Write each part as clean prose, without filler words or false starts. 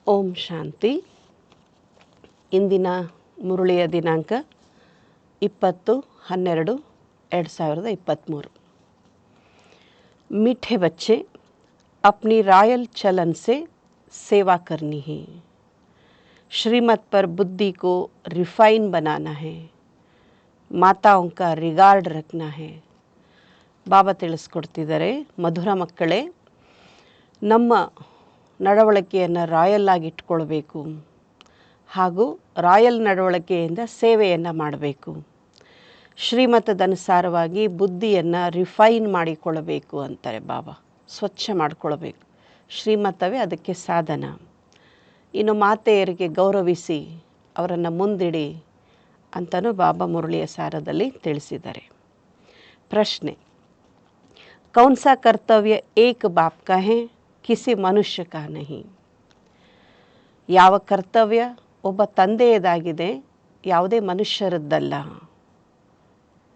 ಓಂ ಶಾಂತಿ. ಇಂದಿನ ಮುರುಳಿಯ ದಿನಾಂಕ 20/12/2023. मीठे बच्चे, अपनी रॉयल चलन से सेवा करनी है. श्रीमत पर बुद्धि को रिफाइन बनाना है. ಮಾತಾओं का ರಿಗಾರ್ಡ್ रखना है. ಬಾಬಾ ತಿಳಿಸ್ಕೊಡ್ತಿದ್ದಾರೆ, ಮಧುರ ಮಕ್ಕಳೇ, ನಮ್ಮ ನಡವಳಿಕೆಯನ್ನು ರಾಯಲ್ ಆಗಿ ಇಟ್ಕೊಳ್ಬೇಕು ಹಾಗೂ ರಾಯಲ್ ನಡವಳಿಕೆಯಿಂದ ಸೇವೆಯನ್ನು ಮಾಡಬೇಕು. ಶ್ರೀಮತದನುಸಾರವಾಗಿ ಬುದ್ಧಿಯನ್ನು ರಿಫೈನ್ ಮಾಡಿಕೊಳ್ಳಬೇಕು ಅಂತಾರೆ ಬಾಬಾ. ಸ್ವಚ್ಛ ಮಾಡಿಕೊಳ್ಬೇಕು. ಶ್ರೀಮತವೇ ಅದಕ್ಕೆ ಸಾಧನ. ಇನ್ನು ಮಾತೆಯರಿಗೆ ಗೌರವಿಸಿ ಅವರನ್ನು ಮುಂದಿಡಿ ಅಂತಲೂ ಬಾಬಾ ಮುರಳಿಯ ಸಾರದಲ್ಲಿ ತಿಳಿಸಿದ್ದಾರೆ. ಪ್ರಶ್ನೆ: कौन सा कर्तव्य एक बाप का है, किसी मनुष्य का नहीं? ಯಾವ ಕರ್ತವ್ಯ ಒಬ್ಬ ತಂದೆಯದಾಗಿದೆ, ಯಾವುದೇ ಮನುಷ್ಯರದ್ದಲ್ಲ?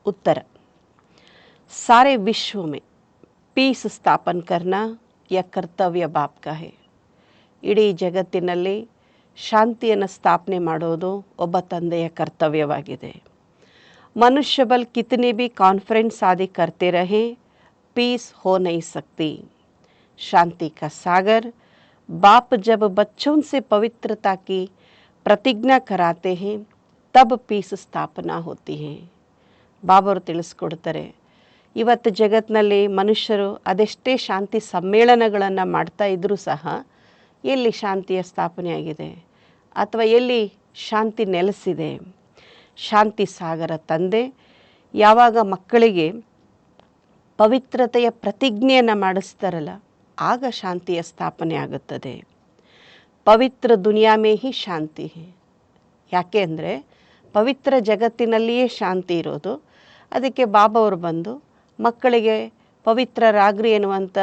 उत्तर: सारे विश्व में पीस स्थापन करना यह कर्तव्य बाप का है. ಇಡೀ ಜಗತ್ತಿನಲ್ಲಿ ಶಾಂತಿಯನ್ನು ಸ್ಥಾಪನೆ ಮಾಡೋದು ಒಬ್ಬ ತಂದೆಯ ಕರ್ತವ್ಯವಾಗಿದೆ. ಮನುಷ್ಯ ಬಲ್ ಕಿತನೆ भी कॉन्फ्रेंस आदि करते रहे, पीस हो नहीं सकती. शांति का सागर बाप जब बच्चों से पवित्रता की प्रतिज्ञा कराते हैं, तब पीस स्थापना होती है. ಬಾಬರು ತಿಳಿಸ್ಕೊಡ್ತಾರೆ, ಇವತ್ತು ಜಗತ್ತಿನಲ್ಲಿ ಮನುಷ್ಯರು ಅದೆಷ್ಟೇ ಶಾಂತಿ ಸಮ್ಮೇಳನಗಳನ್ನು ಮಾಡ್ತಾ ಇದ್ದರೂ ಸಹ ಎಲ್ಲಿ ಶಾಂತಿಯ ಸ್ಥಾಪನೆ ಆಗಿದೆ ಅಥವಾ ಎಲ್ಲಿ ಶಾಂತಿ ನೆಲೆಸಿದೆ? ಶಾಂತಿ ಸಾಗರ ತಂದೆ ಯಾವಾಗ ಮಕ್ಕಳಿಗೆ ಪವಿತ್ರತೆಯ ಪ್ರತಿಜ್ಞೆಯನ್ನು ಮಾಡಿಸ್ತಾರಲ್ಲ, ಆಗ ಶಾಂತಿಯ ಸ್ಥಾಪನೆ ಆಗುತ್ತದೆ. ಪವಿತ್ರ ದುನಿಯಾ ಮೇ ಹಿ ಶಾಂತಿ ಹೇ. ಯಾಕೆ ಅಂದರೆ ಪವಿತ್ರ ಜಗತ್ತಿನಲ್ಲಿಯೇ ಶಾಂತಿ ಇರೋದು. ಅದಕ್ಕೆ ಬಾಬಾವರು ಬಂದು ಮಕ್ಕಳಿಗೆ ಪವಿತ್ರರಾಗ್ರಿ ಎನ್ನುವಂಥ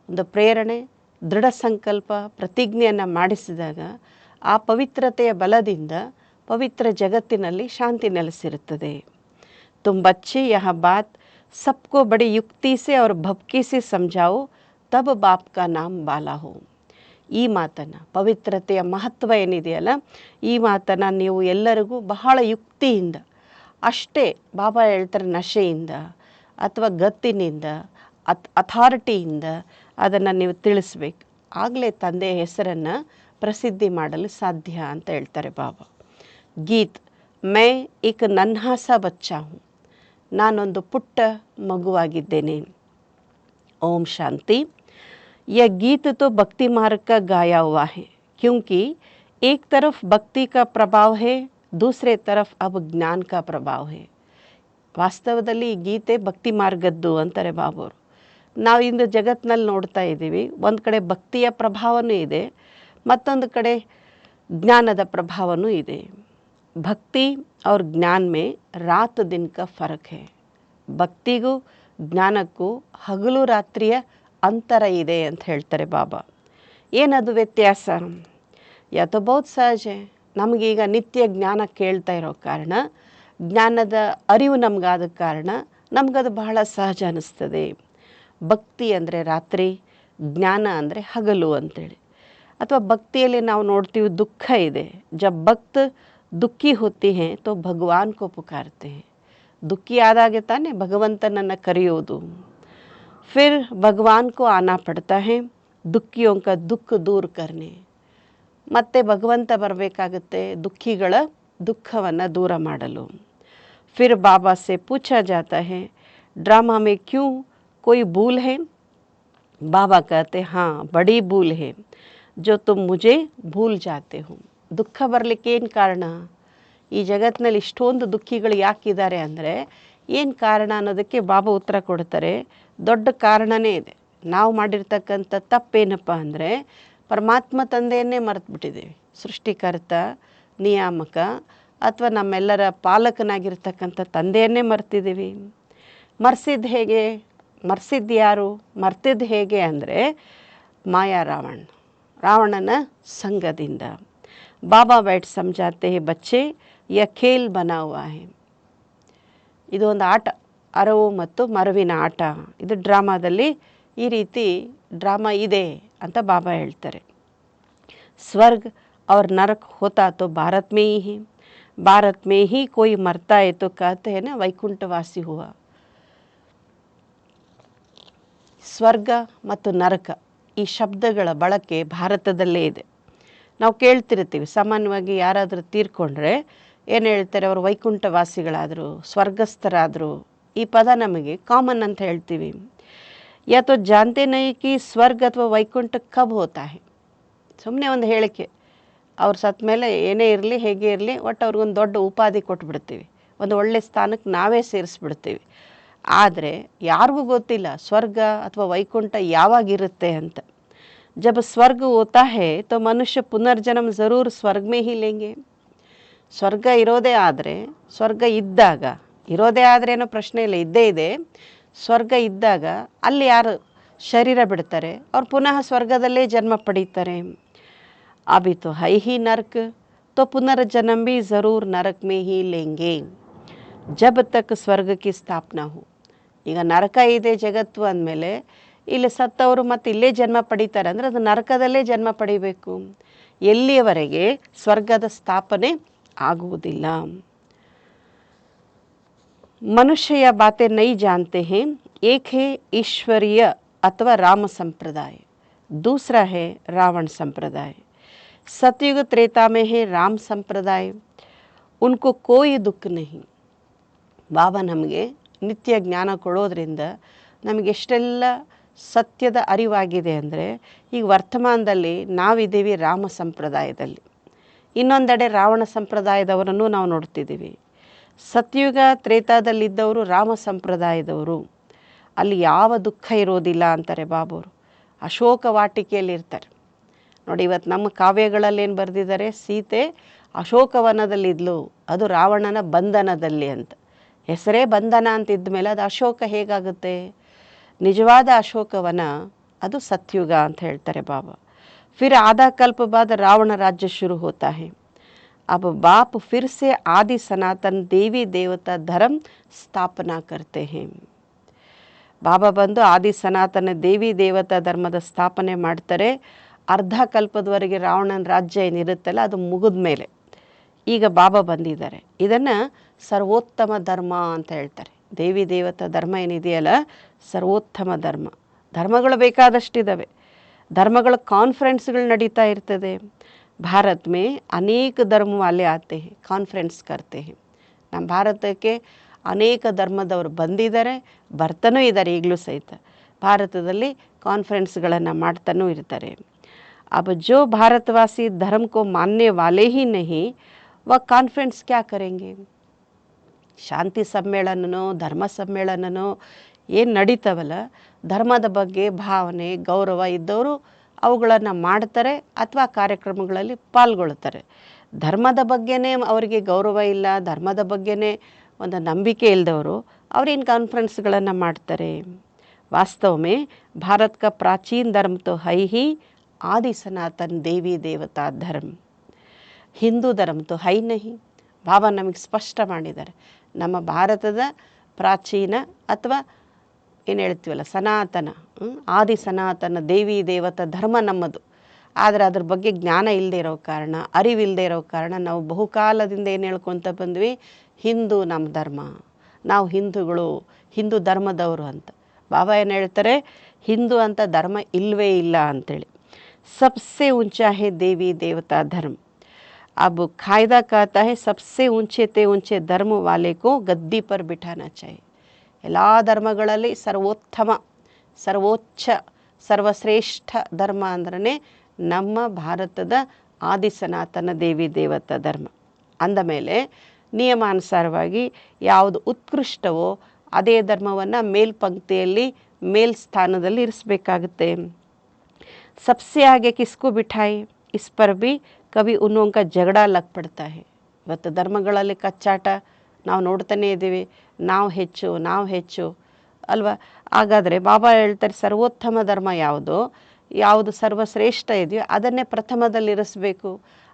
ಒಂದು ಪ್ರೇರಣೆ, ದೃಢ ಸಂಕಲ್ಪ, ಪ್ರತಿಜ್ಞೆಯನ್ನು ಮಾಡಿಸಿದಾಗ ಆ ಪವಿತ್ರತೆಯ ಬಲದಿಂದ ಪವಿತ್ರ ಜಗತ್ತಿನಲ್ಲಿ ಶಾಂತಿ ನೆಲೆಸಿರುತ್ತದೆ. ತುಮ್ ಬಚ್ಚೆ ಯಹ ಬಾತ್ सबको बड़ी युक्ति से और भक्ति से समझाओ, तब बाप का नाम बाला हो. ಈ ಮಾತನ್ನು, ಪವಿತ್ರತೆಯ ಮಹತ್ವ ಏನಿದೆಯಲ್ಲ, ಈ ಮಾತನ್ನು ನೀವು ಎಲ್ಲರಿಗೂ ಬಹಳ ಯುಕ್ತಿಯಿಂದ, ಅಷ್ಟೇ ಬಾಬಾ ಹೇಳ್ತಾರೆ, ನಶೆಯಿಂದ ಅಥವಾ ಗತ್ತಿನಿಂದ ಅಥಾರಿಟಿಯಿಂದ ಅದನ್ನು ನೀವು ತಿಳಿಸ್ಬೇಕು. ಆಗಲೇ ತಂದೆಯ ಹೆಸರನ್ನು ಪ್ರಸಿದ್ಧಿ ಮಾಡಲು ಸಾಧ್ಯ ಅಂತ ಹೇಳ್ತಾರೆ ಬಾಬಾ. ಗೀತ್: ಮೈ ಏಕ್ ನನ್ಹಾ ಸಾ ಬಚ್ಚಾ ಹೂँ. ನಾನೊಂದು ಪುಟ್ಟ ಮಗುವಾಗಿದ್ದೇನೆ. ಓಂ ಶಾಂತಿ. यह गीत तो भक्ति मार्ग का गाया हुआ है, क्योंकि एक तरफ भक्ति का प्रभाव है, दूसरे तरफ अब ज्ञान का प्रभाव है. ವಾಸ್ತವದಲ್ಲಿ ಈ ಗೀತೆ ಭಕ್ತಿ ಮಾರ್ಗದ್ದು ಅಂತಾರೆ ಬಾಬರು. ನಾವು ಇಂದು ಜಗತ್ತಿನಲ್ಲಿ ನೋಡ್ತಾ ಇದ್ದೀವಿ, ಒಂದು ಕಡೆ ಭಕ್ತಿಯ ಪ್ರಭಾವನೂ ಇದೆ, ಮತ್ತೊಂದು ಕಡೆ ಜ್ಞಾನದ ಪ್ರಭಾವನೂ ಇದೆ. ಭಕ್ತಿ और ज्ञान में रात दिन का फ़र्क है. ಭಕ್ತಿಗೂ ಜ್ಞಾನಕ್ಕೂ ಹಗಲು ರಾತ್ರಿಯ ಅಂತರ ಇದೆ ಅಂತ ಹೇಳ್ತಾರೆ ಬಾಬಾ. ಏನದು ವ್ಯತ್ಯಾಸ? ಯಾತೋ ಬಹುತ್ ಸಹಜ. ನಮಗೀಗ ನಿತ್ಯ ಜ್ಞಾನ ಕೇಳ್ತಾ ಇರೋ ಕಾರಣ, ಜ್ಞಾನದ ಅರಿವು ನಮಗಾದ ಕಾರಣ ನಮಗದು ಬಹಳ ಸಹಜ ಅನ್ನಿಸ್ತದೆ. ಭಕ್ತಿ ಅಂದರೆ ರಾತ್ರಿ, ಜ್ಞಾನ ಅಂದರೆ ಹಗಲು ಅಂತೇಳಿ. ಅಥವಾ ಭಕ್ತಿಯಲ್ಲಿ ನಾವು ನೋಡ್ತೀವಿ ದುಃಖ ಇದೆ. ಜಬ್ ಭಕ್ತ ದುಃಖಿ ಹೋತಿ ಹೇ ತೋ ಭಗವಾನ್ ಕೋ ಪುಕಾರ್ತೆ ಹೇ. ದುಃಖಿ ಆದಾಗೆ ತಾನೇ ಭಗವಂತನನ್ನು ಕರೆಯೋದು. ಫಿರ್ ಭಗವಾನ್ ಕೋ ಆನಾ ಪಡ್ತಾ ಹೇ ದುಃಖಿಯೋಂ ಕಾ ದುಃಖ ದೂರ ಕರ್ನೆ. ಮತ್ತೆ ಭಗವಂತ ಬರಬೇಕಾಗುತ್ತೆ ದುಃಖಿಗಳ ದುಃಖವನ್ನು ದೂರ ಮಾಡಲು. ಫಿರ್ ಬಾಬಾ ಸೆ ಪೂಛಾ ಜಾತಾ ಹೇ ಡ್ರಾಮಾ ಮೇ ಕ್ಯೂ कोई भूल है? बाबा कहते हाँ, बड़ी भूल है जो तुम मुझे भूल जाते हो. ದುಃಖ ಬರಲಿಕ್ಕೆ ಏನು ಕಾರಣ? ಈ ಜಗತ್ತಿನಲ್ಲಿ ಇಷ್ಟೊಂದು ದುಃಖಿಗಳು ಯಾಕಿದ್ದಾರೆ ಅಂದರೆ ಏನು ಕಾರಣ ಅನ್ನೋದಕ್ಕೆ ಬಾಬಾ ಉತ್ತರ ಕೊಡ್ತಾರೆ. ದೊಡ್ಡ ಕಾರಣನೇ ಇದೆ. ನಾವು ಮಾಡಿರ್ತಕ್ಕಂಥ ತಪ್ಪೇನಪ್ಪ ಅಂದರೆ ಪರಮಾತ್ಮ ತಂದೆಯನ್ನೇ ಮರೆತುಬಿಟ್ಟಿದ್ದೀವಿ. ಸೃಷ್ಟಿಕರ್ತ, ನಿಯಾಮಕ ಅಥವಾ ನಮ್ಮೆಲ್ಲರ ಪಾಲಕನಾಗಿರ್ತಕ್ಕಂಥ ತಂದೆಯನ್ನೇ ಮರ್ತಿದ್ದೀವಿ. ಮರೆಸಿದ್ದು ಹೇಗೆ? ಮರೆಸಿದ್ದು ಯಾರು? ಮರ್ತಿದ್ದು ಹೇಗೆ ಅಂದರೆ ಮಾಯಾ ರಾವಣನ ಸಂಘದಿಂದ. ಬಾಬಾ बैठ समझाते हैं बच्चे यह खेल बना हुआ है. ಇದು ಒಂದು ಆಟ, ಅರವು ಮತ್ತು ಮರವಿನ ಆಟ. ಇದು ಡ್ರಾಮಾದಲ್ಲಿ ಈ ರೀತಿ ಡ್ರಾಮಾ ಇದೆ ಅಂತ ಬಾಬಾ ಹೇಳ್ತಾರೆ. स्वर्ग और नरक होता तो भारत में ही है, भारत में ही कोई मरता है तो कहते हैं ना वैकुंठवासी हुआ. ಸ್ವರ್ಗ ಮತ್ತು ನರಕ ಈ ಶಬ್ದಗಳ ಬಳಕೆ ಭಾರತದಲ್ಲೇ ಇದೆ. ನಾವು ಕೇಳ್ತಿರ್ತೀವಿ ಸಾಮಾನ್ಯವಾಗಿ ಯಾರಾದರೂ ತೀರ್ಕೊಂಡ್ರೆ ಏನು ಹೇಳ್ತಾರೆ, ಅವರು ವೈಕುಂಠವಾಸಿಗಳಾದರು, ಸ್ವರ್ಗಸ್ಥರಾದರು. ಈ ಪದ ನಮಗೆ ಕಾಮನ್ ಅಂತ ಹೇಳ್ತೀವಿ. ಯಾ ತೋ ಜಾನ್ತೆ ನಹೀ ಕಿ ಸ್ವರ್ಗ ಅಥವಾ ವೈಕುಂಠ ಕಬ್ ಹೋತಾ ಹೈ. ಸುಮ್ಮನೆ ಒಂದು ಹೇಳಿಕೆ, ಅವ್ರು ಸತ್ತ ಮೇಲೆ ಏನೇ ಇರಲಿ ಹೇಗೆ ಇರಲಿ ಒಟ್ಟು ಅವ್ರಿಗೊಂದು ದೊಡ್ಡ ಉಪಾಧಿ ಕೊಟ್ಬಿಡ್ತೀವಿ, ಒಂದು ಒಳ್ಳೆ ಸ್ಥಾನಕ್ಕೆ ನಾವೇ ಸೇರಿಸ್ಬಿಡ್ತೀವಿ. ಆದರೆ ಯಾರಿಗೂ ಗೊತ್ತಿಲ್ಲ ಸ್ವರ್ಗ ಅಥವಾ ವೈಕುಂಠ ಯಾವಾಗಿರುತ್ತೆ ಅಂತ. जब स्वर्ग होता है तो मनुष्य पुनर्जन्म ज़रूर स्वर्ग में ही लेंगे. ಸ್ವರ್ಗ ಇರೋದೇ ಆದರೆ, ಸ್ವರ್ಗ ಇದ್ದಾಗ, ಇರೋದೇ ಆದರೆ ಏನೋ ಪ್ರಶ್ನೆ ಇಲ್ಲ, ಇದ್ದೇ ಇದೆ. ಸ್ವರ್ಗ ಇದ್ದಾಗ ಅಲ್ಲಿ ಯಾರು ಶರೀರ ಬಿಡ್ತಾರೆ ಅವ್ರು ಪುನಃ ಸ್ವರ್ಗದಲ್ಲೇ ಜನ್ಮ ಪಡೀತಾರೆ. ಅಭಿ ತೋ ಹೈ ಹಿ ನರ್ಕ್ तो पुनर्जन्म भी ज़रूर नरक में ही लेंगे जब तक स्वर्ग की स्थापना हो. ಈಗ ನರಕ ಇದೆ ಜಗತ್ತು ಅಂದಮೇಲೆ ಇಲ್ಲಿ ಸತ್ತವರು ಮತ್ತು ಇಲ್ಲೇ ಜನ್ಮ ಪಡೀತಾರೆ ಅಂದರೆ ಅದು ನರಕದಲ್ಲೇ ಜನ್ಮ ಪಡಿಬೇಕು, ಎಲ್ಲಿಯವರೆಗೆ ಸ್ವರ್ಗದ ಸ್ಥಾಪನೆ ಆಗುವುದಿಲ್ಲ. ಮನುಷ್ಯ ಯಾ ಬಾತೆ ನೈ ಜಾನ್ತೆ ಹೇ. ಏಕ್ ಹೇ ಈಶ್ವರೀಯ ಅಥವಾ ರಾಮ ಸಂಪ್ರದಾಯ, दूसरा है रावण संप्रदाय. सतयुग त्रेता में है राम संप्रदाय, उनको कोई दुख नहीं. ಬಾಬಾ ನಮಗೆ ನಿತ್ಯ ಜ್ಞಾನ ಕೊಡೋದ್ರಿಂದ ನಮಗೆ ಎಷ್ಟೆಲ್ಲ ಸತ್ಯದ ಅರಿವಾಗಿದೆ ಅಂದರೆ, ಈಗ ವರ್ತಮಾನದಲ್ಲಿ ನಾವಿದ್ದೀವಿ ರಾಮ ಸಂಪ್ರದಾಯದಲ್ಲಿ, ಇನ್ನೊಂದೆಡೆ ರಾವಣ ಸಂಪ್ರದಾಯದವರನ್ನು ನಾವು ನೋಡ್ತಿದ್ದೀವಿ. ಸತ್ಯುಗ ತ್ರೇತಾದಲ್ಲಿದ್ದವರು ರಾಮ ಸಂಪ್ರದಾಯದವರು, ಅಲ್ಲಿ ಯಾವ ದುಃಖ ಇರೋದಿಲ್ಲ ಅಂತಾರೆ ಬಾಬವರು. ಅಶೋಕ ವಾಟಿಕೆಯಲ್ಲಿ ಇರ್ತಾರೆ ನೋಡಿ. ಇವತ್ತು ನಮ್ಮ ಕಾವ್ಯಗಳಲ್ಲಿ ಏನು ಬರೆದಿದ್ದಾರೆ, ಸೀತೆ ಅಶೋಕವನದಲ್ಲಿದ್ಲು, ಅದು ರಾವಣನ ಬಂಧನದಲ್ಲಿ ಅಂತ. ಹೆಸರೇ ಬಂಧನ ಅಂತಿದ್ದ ಮೇಲೆ ಅದು ಅಶೋಕ ಹೇಗಾಗುತ್ತೆ? ನಿಜವಾದ ಅಶೋಕವನ ಅದು ಸತ್ಯುಗ ಅಂತ ಹೇಳ್ತಾರೆ ಬಾಬಾ. ಫಿರ್ ಆಧಾ ಕಲ್ಪ ಬಾದ್ ರಾವಣ ರಾಜ್ಯ ಶುರು ಹೋತಾ ಹೈ. अब बाप फिर से आदि सनातन देवी देवता धर्म स्थापना करते हैं. ಬಾಬಾ ಬಂದು ಆದಿ ಸನಾತನ ದೇವಿ ದೇವತಾ ಧರ್ಮದ ಸ್ಥಾಪನೆ ಮಾಡ್ತಾರೆ. ಅರ್ಧ ಕಲ್ಪದವರೆಗೆ ರಾವಣನ ರಾಜ್ಯ ಏನಿರುತ್ತಲ್ಲ ಅದು ಮುಗಿದ ಮೇಲೆ ಈಗ ಬಾಬಾ ಬಂದಿದ್ದಾರೆ. ಇದನ್ನು ಸರ್ವೋತ್ತಮ ಧರ್ಮ ಅಂತ ಹೇಳ್ತಾರೆ. ದೇವಿ ದೇವತಾ ಧರ್ಮ ಏನಿದೆಯಲ್ಲ ಸರ್ವೋತ್ತಮ ಧರ್ಮ. ಧರ್ಮಗಳು ಬೇಕಾದಷ್ಟಿದ್ದಾವೆ, ಧರ್ಮಗಳ ಕಾನ್ಫರೆನ್ಸ್ಗಳು ನಡೀತಾ ಇರ್ತದೆ. ಭಾರತ ಮೇ ಅನೇಕ ಧರ್ಮ ವಾಲೆ ಆತೆ ಹೈ, ಕಾನ್ಫರೆನ್ಸ್ ಕರ್ತೆ ಹೈ. ನಮ್ಮ ಭಾರತಕ್ಕೆ ಅನೇಕ ಧರ್ಮದವರು ಬಂದಿದ್ದಾರೆ, ಬರ್ತಾನೂ ಇದ್ದಾರೆ. ಈಗಲೂ ಸಹಿತ ಭಾರತದಲ್ಲಿ ಕಾನ್ಫರೆನ್ಸ್ಗಳನ್ನು ಮಾಡ್ತಾನೂ ಇರ್ತಾರೆ. अब जो भारतवासी धर्म को मानने वाले ही नहीं, वह कॉन्फ्रेंस क्या करेंगे? ಶಾಂತಿ ಸಮ್ಮೇಳನನೋ ಧರ್ಮ ಸಮ್ಮೇಳನನೋ ಏನು ನಡೀತಾವಲ್ಲ, ಧರ್ಮದ ಬಗ್ಗೆ ಭಾವನೆ ಗೌರವ ಇದ್ದವರು ಅವುಗಳನ್ನು ಮಾಡ್ತಾರೆ ಅಥವಾ ಕಾರ್ಯಕ್ರಮಗಳಲ್ಲಿ ಪಾಲ್ಗೊಳ್ತಾರೆ. ಧರ್ಮದ ಬಗ್ಗೆನೇ ಅವರಿಗೆ ಗೌರವ ಇಲ್ಲ, ಧರ್ಮದ ಬಗ್ಗೆನೇ ಒಂದು ನಂಬಿಕೆ ಇಲ್ಲದವರು ಅವ್ರೇನು ಕಾನ್ಫರೆನ್ಸ್ಗಳನ್ನು ಮಾಡ್ತಾರೆ? वास्तव में भारत का प्राचीन धर्म तो है ही आदि सनातन देवी देवता धर्म. ಹಿಂದೂ ಧರ್ಮ तो है नहीं. ಬಾಬಾ ನಮಗೆ ಸ್ಪಷ್ಟ ಮಾಡಿದ್ದಾರೆ, ನಮ್ಮ ಭಾರತದ ಪ್ರಾಚೀನ ಅಥವಾ ಏನು ಹೇಳ್ತೀವಲ್ಲ ಸನಾತನ, ಆದಿ ಸನಾತನ ದೇವಿ ದೇವತಾ ಧರ್ಮ ನಮ್ಮದು. ಆದರೆ ಅದ್ರ ಬಗ್ಗೆ ಜ್ಞಾನ ಇಲ್ಲದೆ ಇರೋ ಕಾರಣ, ಅರಿವಿಲ್ಲದೆ ಇರೋ ಕಾರಣ ನಾವು ಬಹುಕಾಲದಿಂದ ಏನು ಹೇಳ್ಕೊತ ಬಂದ್ವಿ, ಹಿಂದೂ ನಮ್ಮ ಧರ್ಮ, ನಾವು ಹಿಂದೂಗಳು, ಹಿಂದೂ ಧರ್ಮದವರು ಅಂತ. ಬಾಬಾ ಏನು ಹೇಳ್ತಾರೆ, ಹಿಂದೂ ಅಂತ ಧರ್ಮ ಇಲ್ಲವೇ ಇಲ್ಲ ಅಂಥೇಳಿ. ಸಬ್ಸೆ ऊंचा है देवी देवता धर्म. अब कायदा कहता है सबसे ऊंचे ते ऊंचे धर्म वाले को गद्दी पर बिठाना चाहिए. ಎಲ್ಲ ಧರ್ಮಗಳಲ್ಲಿ ಸರ್ವೋತ್ತಮ, ಸರ್ವೋಚ್ಚ, ಸರ್ವಶ್ರೇಷ್ಠ ಧರ್ಮ ಅಂದ್ರೆ ನಮ್ಮ ಭಾರತದ ಆದಿ ಸನಾತನ ದೇವಿ ದೇವತಾ ಧರ್ಮ. ಅಂದಮೇಲೆ ನಿಯಮಾನುಸಾರವಾಗಿ ಯಾವುದು ಉತ್ಕೃಷ್ಟವೋ ಅದೇ ಧರ್ಮವನ್ನು ಮೇಲ್ಪಂಕ್ತಿಯಲ್ಲಿ ಮೇಲ್ಸ್ಥಾನದಲ್ಲಿ ಇರಿಸಬೇಕಾಗುತ್ತೆ. सबसे आगे किसको बिठाए, इस पर भी कभी उन लोगों का झगड़ा लग पड़ता है. ಇವತ್ತು ಧರ್ಮಗಳಲ್ಲಿ ಕಚ್ಚಾಟ ನಾವು ನೋಡ್ತಾನೇ ಇದ್ದೀವಿ, ನಾವು ಹೆಚ್ಚು ಅಲ್ವಾ. ಹಾಗಾದರೆ ಬಾಬಾ ಹೇಳ್ತಾರೆ ಸರ್ವೋತ್ತಮ ಧರ್ಮ ಯಾವುದು ಸರ್ವಶ್ರೇಷ್ಠ ಇದೆಯೋ ಅದನ್ನೇ ಪ್ರಥಮದಲ್ಲಿರಿಸಬೇಕು.